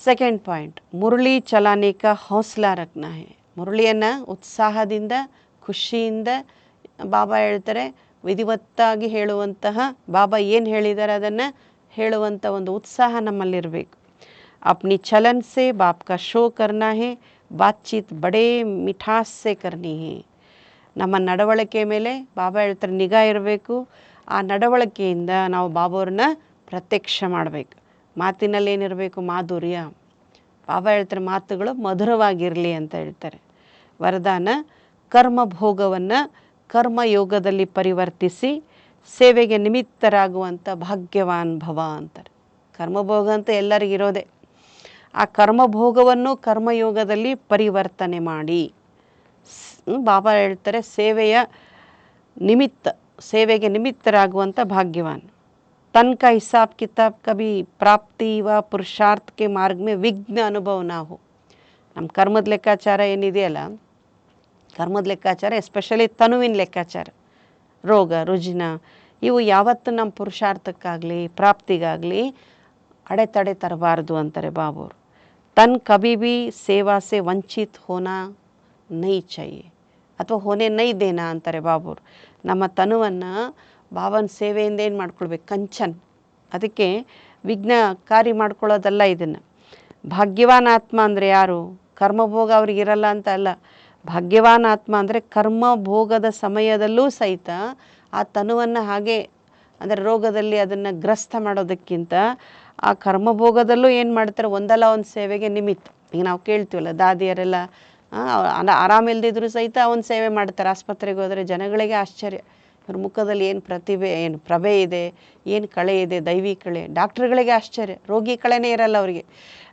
ಸೆಕೆಂಡ್ ಪಾಯಿಂಟ್, ಮುರಳಿ ಚಲಾನೆ का हौसला रखना है. ಮುರಳಿಯನ್ನು ಉತ್ಸಾಹದಿಂದ, ಖುಷಿಯಿಂದ ಬಾಬಾ ಹೇಳ್ತಾರೆ, ವಿಧಿವತ್ತಾಗಿ ಹೇಳುವಂತಹ, ಬಾಬಾ ಏನು ಹೇಳಿದ್ದಾರೆ ಅದನ್ನು ಹೇಳುವಂಥ ಒಂದು ಉತ್ಸಾಹ ನಮ್ಮಲ್ಲಿರಬೇಕು. अपनी चलन से बाप का शो करना है, बातचीत बड़े मिठास से करनी है. ನಮ್ಮ ನಡವಳಿಕೆ ಮೇಲೆ ಬಾಬಾ ಹೇಳ್ತಾರೆ ನಿಗಾ ಇರಬೇಕು. ಆ ನಡವಳಿಕೆಯಿಂದ ನಾವು ಬಾಬಾವ್ರನ್ನ ಪ್ರತ್ಯಕ್ಷ ಮಾಡಬೇಕು. ಮಾತಿನಲ್ಲಿ ಏನಿರಬೇಕು? ಮಾಧುರ್ಯ. ಬಾಬಾ ಹೇಳ್ತಾರೆ ಮಾತುಗಳು ಮಧುರವಾಗಿರಲಿ ಅಂತ ಹೇಳ್ತಾರೆ. ವರದಾನ, ಕರ್ಮಭೋಗವನ್ನು ಕರ್ಮಯೋಗದಲ್ಲಿ ಪರಿವರ್ತಿಸಿ ಸೇವೆಗೆ ನಿಮಿತ್ತರಾಗುವಂಥ ಭಾಗ್ಯವಾನ್ ಭವ ಅಂತಾರೆ. ಕರ್ಮಭೋಗ ಅಂತ ಎಲ್ಲರಿಗಿರೋದೆ, ಆ ಕರ್ಮಭೋಗವನ್ನು ಕರ್ಮಯೋಗದಲ್ಲಿ ಪರಿವರ್ತನೆ ಮಾಡಿ ಬಾಬಾ ಹೇಳ್ತಾರೆ ಸೇವೆಗೆ ನಿಮಿತ್ತರಾಗುವಂಥ ಭಾಗ್ಯವಾನ್. तन का हिसाब किताब कभी प्राप्ति व पुरुषार्थ के मार्ग में विघ्न अनुभव ना हो. ನಮ್ಮ ಕರ್ಮದ ಲೆಕ್ಕಾಚಾರ ಏನಿದೆಯಲ್ಲ, ಕರ್ಮದ ಲೆಕ್ಕಾಚಾರ ಎಸ್ಪೆಷಲಿ ತನುವಿನ ಲೆಕ್ಕಾಚಾರ, ರೋಗ ರುಜಿನ ಇವು ಯಾವತ್ತು ನಮ್ಮ ಪುರುಷಾರ್ಥಕ್ಕಾಗಲಿ ಪ್ರಾಪ್ತಿಗಾಗಲಿ ಅಡೆತಡೆ ತರಬಾರ್ದು ಅಂತಾರೆ ಬಾಬೋರು. ತನ್ ಕಭಿ ಭಿ ಸೇವಾ ಸೆ ವಂಚಿತ್ ಹೋನಾ ನೈ ಚಾಹಿಯೆ ಅಥವಾ ಹೋನೆ ನೈ ದೇನಾ ಅಂತಾರೆ ಬಾಬೋರು. ನಮ್ಮ ತನುವನ್ನು ಬಾಬನ ಸೇವೆಯಿಂದ ಏನು ಮಾಡ್ಕೊಳ್ಬೇಕು? ಕಂಚನ್. ಅದಕ್ಕೆ ವಿಘ್ನಕಾರಿ ಮಾಡ್ಕೊಳ್ಳೋದಲ್ಲ ಇದನ್ನು. ಭಾಗ್ಯವಾನ್ ಆತ್ಮ ಅಂದರೆ ಯಾರು? ಕರ್ಮಭೋಗ ಅವ್ರಿಗಿರಲ್ಲ ಅಂತ ಅಲ್ಲ. ಭಾಗ್ಯವಾನ್ ಆತ್ಮ ಅಂದರೆ ಕರ್ಮಭೋಗದ ಸಮಯದಲ್ಲೂ ಸಹಿತ ಆ ತನುವನ್ನು ಹಾಗೆ, ಅಂದರೆ ರೋಗದಲ್ಲಿ ಅದನ್ನು ಗ್ರಸ್ತ ಮಾಡೋದಕ್ಕಿಂತ ಆ ಕರ್ಮಭೋಗದಲ್ಲೂ ಏನು ಮಾಡ್ತಾರೆ? ಒಂದಲ್ಲ ಒಂದು ಸೇವೆಗೆ ನಿಮಿತ್ತ. ಈಗ ನಾವು ಕೇಳ್ತೀವಲ್ಲ, ದಾದಿಯರೆಲ್ಲ ಆರಾಮಿಲ್ದಿದ್ರು ಸಹಿತ ಒಂದು ಸೇವೆ ಮಾಡ್ತಾರೆ. ಆಸ್ಪತ್ರೆಗೆ ಹೋದರೆ ಜನಗಳಿಗೆ ಆಶ್ಚರ್ಯ, ಇವ್ರ ಮುಖದಲ್ಲಿ ಏನು ಪ್ರತಿಭೆ, ಏನು ಪ್ರಭೆ ಇದೆ, ಏನು ಕಳೆ ಇದೆ, ದೈವಿ ಕಳೆ. ಡಾಕ್ಟ್ರುಗಳಿಗೆ ಆಶ್ಚರ್ಯ, ರೋಗಿ ಕಳೆನೇ ಇರಲ್ಲ ಅವರಿಗೆ.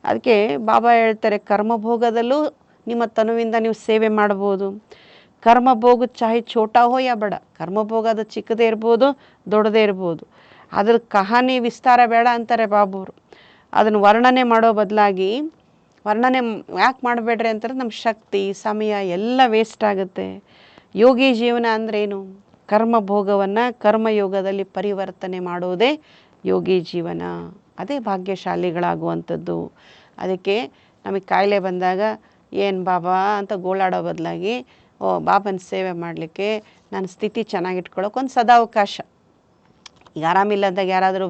ಅದಕ್ಕೆ ಬಾಬಾ ಹೇಳ್ತಾರೆ ಕರ್ಮಭೋಗದಲ್ಲೂ ನಿಮ್ಮ ತನುವಿಂದ ನೀವು ಸೇವೆ ಮಾಡ್ಬೋದು. ಕರ್ಮಭೋಗ ಚಾಹೆ ಛೋಟಾ ಹೋ ಯಾ ಬಡ, ಕರ್ಮಭೋಗ ಅದು ಚಿಕ್ಕದೇ ಇರ್ಬೋದು, ದೊಡ್ಡದೇ ಇರ್ಬೋದು. ಅದ್ರ ಕಹಾನಿ ವಿಸ್ತಾರ ಬೇಡ ಅಂತಾರೆ ಬಾಬುರು. ಅದನ್ನು ವರ್ಣನೆ ಮಾಡೋ ಬದಲಾಗಿ, ವರ್ಣನೆ ಯಾಕೆ ಮಾಡಬೇಡ್ರಿ ಅಂತಾರೆ, ನಮ್ಮ ಶಕ್ತಿ ಸಮಯ ಎಲ್ಲ ವೇಸ್ಟ್ ಆಗುತ್ತೆ. ಯೋಗಿ ಜೀವನ ಅಂದ್ರೇನು? ಕರ್ಮಭೋಗವನ್ನು ಕರ್ಮಯೋಗದಲ್ಲಿ ಪರಿವರ್ತನೆ ಮಾಡೋದೇ ಯೋಗಿ ಜೀವನ. ಅದೇ ಭಾಗ್ಯಶಾಲಿಗಳಾಗುವಂಥದ್ದು. ಅದಕ್ಕೆ ನಮಗೆ ಕಾಯಿಲೆ ಬಂದಾಗ ಏನು ಬಾಬಾ ಅಂತ ಗೋಳಾಡೋ ಬದಲಾಗಿ, ಬಾಬನ ಸೇವೆ ಮಾಡಲಿಕ್ಕೆ ನನ್ನ ಸ್ಥಿತಿ ಚೆನ್ನಾಗಿಟ್ಕೊಳ್ಳೋಕೆ ಒಂದು ಸದಾವಕಾಶ. ಈಗ ಆರಾಮಿಲ್ಲದಾಗ ಯಾರಾದರೂ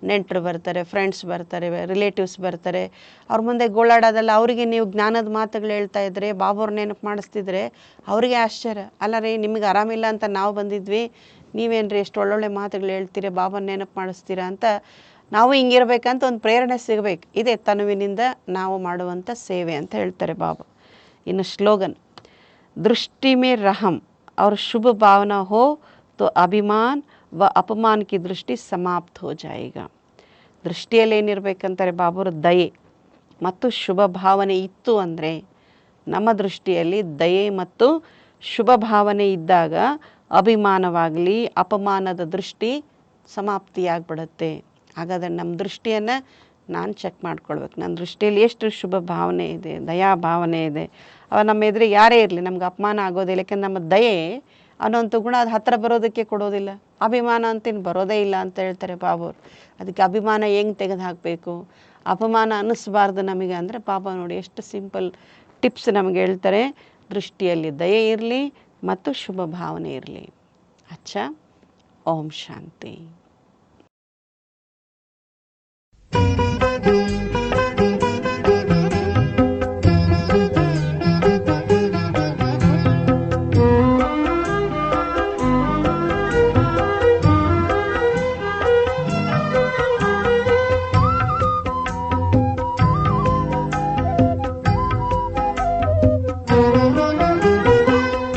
ನೆಂಟರು ಬರ್ತಾರೆ, ಫ್ರೆಂಡ್ಸ್ ಬರ್ತಾರೆ, ರಿಲೇಟಿವ್ಸ್ ಬರ್ತಾರೆ, ಅವ್ರ ಮುಂದೆ ಗೋಳಾಡೋದಲ್ಲ. ಅವರಿಗೆ ನೀವು ಜ್ಞಾನದ ಮಾತುಗಳು ಹೇಳ್ತಾ ಇದ್ದರೆ, ಬಾಬೋರ್ ನೆನಪು ಮಾಡಿಸ್ತಿದ್ರೆ ಅವರಿಗೆ ಆಶ್ಚರ್ಯ. ಅಲ್ಲ ರೀ, ನಿಮಗೆ ಆರಾಮಿಲ್ಲ ಅಂತ ನಾವು ಬಂದಿದ್ವಿ, ನೀವೇನು ರೀ ಎಷ್ಟು ಒಳ್ಳೊಳ್ಳೆ ಮಾತುಗಳು ಹೇಳ್ತೀರ, ಬಾಬನ ನೆನಪು ಮಾಡಿಸ್ತೀರಾ ಅಂತ ನಾವು ಹಿಂಗಿರ್ಬೇಕಂತ ಒಂದು ಪ್ರೇರಣೆ ಸಿಗಬೇಕು. ಇದೇ ತನುವಿನಿಂದ ನಾವು ಮಾಡುವಂಥ ಸೇವೆ ಅಂತ ಹೇಳ್ತಾರೆ ಬಾಬಾ. ಇನ್ನು ಸ್ಲೋಗನ್, ದೃಷ್ಟಿ ಮೇ ರಹಮ್ और शुभ भावना हो तो अभिमान व अपमान की दृष्टि समाप्त हो जाएगा. ದೃಷ್ಟಿಯಲ್ಲಿ ಏನಿರಬೇಕಂತಾರೆ ಬಾಬುರು? ದಯೆ ಮತ್ತು ಶುಭ ಭಾವನೆ ಇತ್ತು ಅಂದರೆ, ನಮ್ಮ ದೃಷ್ಟಿಯಲ್ಲಿ ದಯೆ ಮತ್ತು ಶುಭ ಭಾವನೆ ಇದ್ದಾಗ ಅಭಿಮಾನವಾಗಲಿ ಅಪಮಾನದ ದೃಷ್ಟಿ ಸಮಾಪ್ತಿಯಾಗ್ಬಿಡುತ್ತೆ. ಹಾಗಾದರೆ ನಮ್ಮ ದೃಷ್ಟಿಯನ್ನು ನಾನು ಚೆಕ್ ಮಾಡ್ಕೊಳ್ಬೇಕು. ನನ್ನ ದೃಷ್ಟಿಯಲ್ಲಿ ಎಷ್ಟು ಶುಭ ಭಾವನೆ ಇದೆ, ದಯಾ ಭಾವನೆ ಇದೆ. ಅವ ನಮ್ಮ ಎದುರಿಗೆ ಯಾರೇ ಇರಲಿ ನಮ್ಗೆ ಅಪಮಾನ ಆಗೋದಿಲ್ಲ. ಯಾಕೆಂದ್ರೆ ನಮ್ಮ ದಯೆ ಅನ್ನೋಂಥ ಗುಣ ಅದು ಹತ್ತಿರ ಬರೋದಕ್ಕೆ ಕೊಡೋದಿಲ್ಲ. ಅಭಿಮಾನ ಅಂತೇನು ಬರೋದೇ ಇಲ್ಲ ಅಂತ ಹೇಳ್ತಾರೆ ಬಾಬೋರು. ಅದಕ್ಕೆ ಅಭಿಮಾನ ಹೆಂಗೆ ತೆಗೆದು ಹಾಕಬೇಕು, ಅಪಮಾನ ಅನ್ನಿಸ್ಬಾರ್ದು ನಮಗೆ ಅಂದರೆ ಬಾಬಾ ನೋಡಿ ಎಷ್ಟು ಸಿಂಪಲ್ ಟಿಪ್ಸ್ ನಮಗೆ ಹೇಳ್ತಾರೆ. ದೃಷ್ಟಿಯಲ್ಲಿ ದಯೆ ಇರಲಿ ಮತ್ತು ಶುಭ ಭಾವನೆ ಇರಲಿ. ಅಚ್ಚಾ, ಓಂ ಶಾಂತಿ.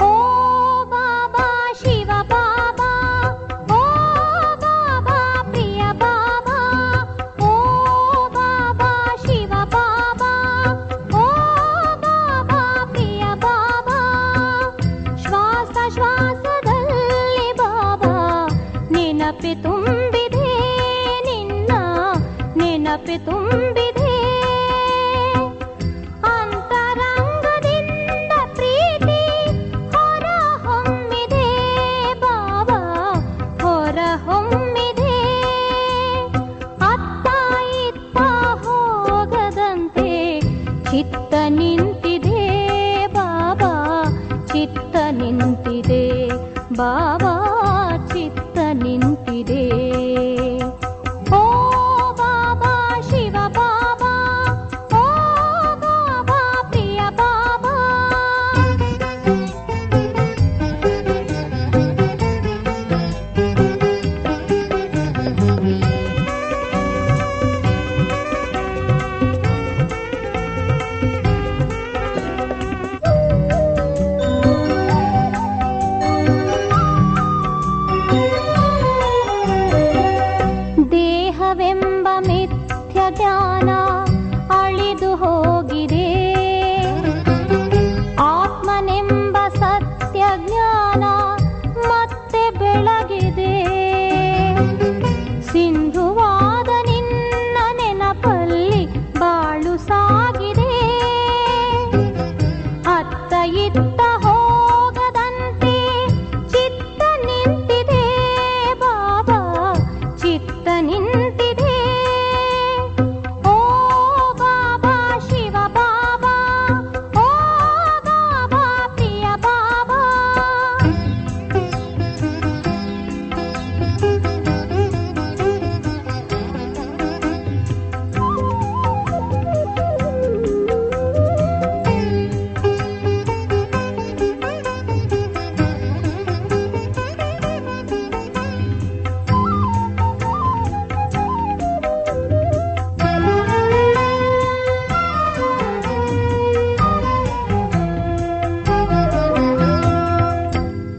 ओ बाबा शिव बाबा, ओ ನೆನಪೆ ತುಂಬಿದೆ. ಅಂತರಂಗದಿಂದ ಪ್ರೀತಿ ಹೊರ ಹೊಮ್ಮಿದೆ ಬಾಬಾ, ಹೊರ ಹೊಮ್ಮಿದೆ. ಅತ್ತ ಇತ್ತ ಹೋಗದಂತೆ ಚಿತ್ತ ನಿಂತಿದೆ ಬಾಬಾ, ಚಿತ್ತ ನಿಂತಿದೆ ಬಾಬಾ, ಚಿತ್ತ ನಿಂತಿದೆ. ಓ ಬಾಬಾ ಶಿವ ಬಾಬಾ, ಓ ಬಾಬಾ ಪ್ರಿಯ ಬಾಬಾ. ದೇಹವೆಂಬ ಮಿಥ್ಯ ಜ್ಞಾನ ಅಳಿದು ಹೋಗಿದೆ, ಆತ್ಮನೆಂಬ ಸತ್ಯ ಜ್ಞಾನ ಮತ್ತೆ ಬೆಳಗಿದೆ. ಸಿಂಧುವಾದ ನಿನ್ನ ನೆನಪಲ್ಲಿ ಬಾಳು ಸಾಗಿದೆ. ಅತ್ತ ಇತ್ತ ಹೋಗದಂತೆ ಚಿತ್ತ ನಿಂತಿದೆ ಬಾಬಾ, ಚಿತ್ತ ನಿಂತಿದೆ. ಓ ಬಾಬಾ ಶಿವ ಬಾಬಾ, ಓ ಬಾಬಾ ಪ್ರಿಯ ಬಾಬಾ.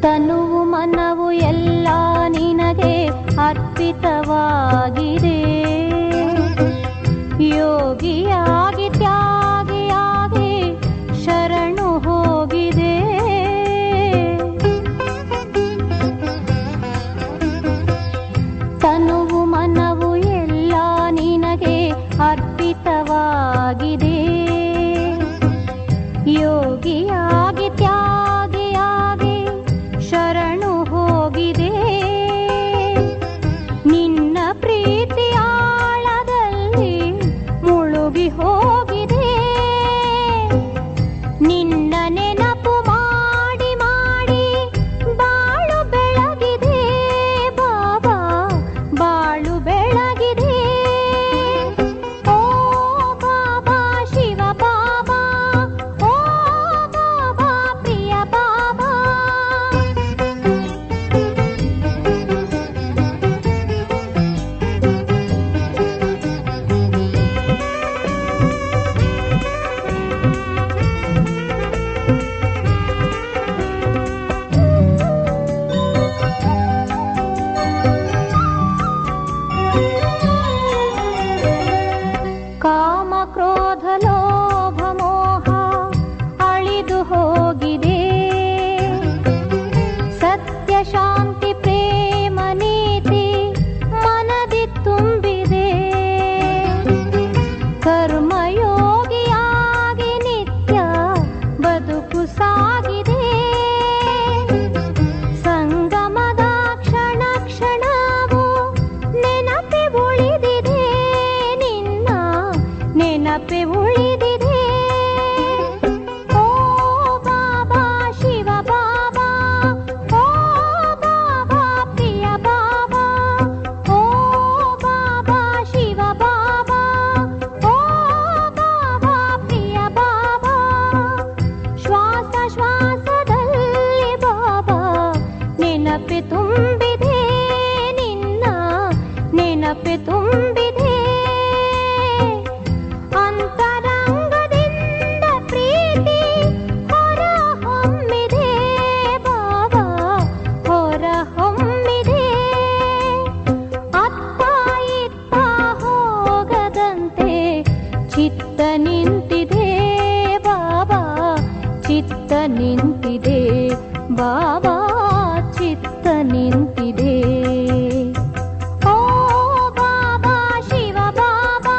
ತನುವು ಮನವು ಎಲ್ಲ ನಿನಗೆ ಅರ್ಪಿತವಾಗಿದೆ. ಯೋಗಿಯಾಗಿ ತ್ಯಾಗಿಯಾಗಿ ಶರಣು ಹೋಗಿದೆ. ತನುವು ಮನವು ಎಲ್ಲ ನಿನಗೆ ಅರ್ಪಿತವಾಗಿದೆ. ಯೋಗಿಯಾಗಿ ತ್ಯಾಗಿಯಾಗಿ ಶರಣು ಹೋಗಿದೆ. ನಿನ್ನ ಪ್ರೀತಿ ಆಳದಲ್ಲಿ ಮುಳುಗಿ ಹೋಗಿದೆ. ನಿನ್ನ ನೆನಪು ಮಾಡಿ ಮಾಡಿ ಬಾಳು ಬೆಳಗಿದೆ ಬಾಬಾ, ಬಾಳು ಬೆಳಗಿದೆ. ಓ ಬಾಬಾ ಶಿವ ಬಾಬಾ, ಓ ಬಾಬಾ ಪ್ರಿಯ ಬಾಬಾ. ಕಾಮ ಕ್ರೋಧ ಲೋಭ ಮೋಹ ಅಳಿದು ಹೋಗಿದೆ. ಸತ್ಯ ಶಾಂತಿ ಪ್ರೇಮ ನೀತಿ ಮನದಿ ತುಂಬಿದೆ. ಕರ್ಮಯೋಗಿಯಾಗಿ ನಿತ್ಯ ಬದುಕು ಸಾಗಿದೆ. ಸಂಗಮದ ಕ್ಷಣ ಕ್ಷಣವೂ ನೆನಪೆ ಉಳಿದಿದೆ. ನಿನ್ನ ನೆನಪೆ ಉಳಿದಿದೆ. ಓ ಬಾಬಾ ಶಿವ ಬಾಬಾ, ಓ ಬಾಬಾ ಪ್ರಿಯ ಬಾಬಾ, ಓ ಬಾಬಾ ಶಿವ ಬಾಬಾ, ಓ ಬಾಬಾ ಪ್ರಿಯ ಬಾಬಾ. ಶ್ವಾಸ ಶ್ವಾಸದಲ್ಲಿ ಬಾಬಾ ನೆನಪೆ ತುಂಬಿದೆ. ನಿನ್ನ ನೆನಪೆ ತುಂಬಿದೆ. ಅಂತರಂಗದಿಂದ ಪ್ರೀತಿ ಹೊರ ಹೊಮ್ಮಿದೆ ಬಾಬಾ, ಹೊರ ಹೊಮ್ಮಿದೆ. ಅತ್ತ ಇತ್ತ ಹೋಗದಂತೆ ಚಿತ್ತ ನಿಂತಿದೆ ಬಾಬಾ, ಚಿತ್ತ ನಿಂತಿದೆ ಬಾಬಾ, ಚಿತ್ತ ನಿಂತಿದೆ. ಓ ಬಾಬಾ ಶಿವ ಬಾಬಾ,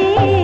ದಾರಿ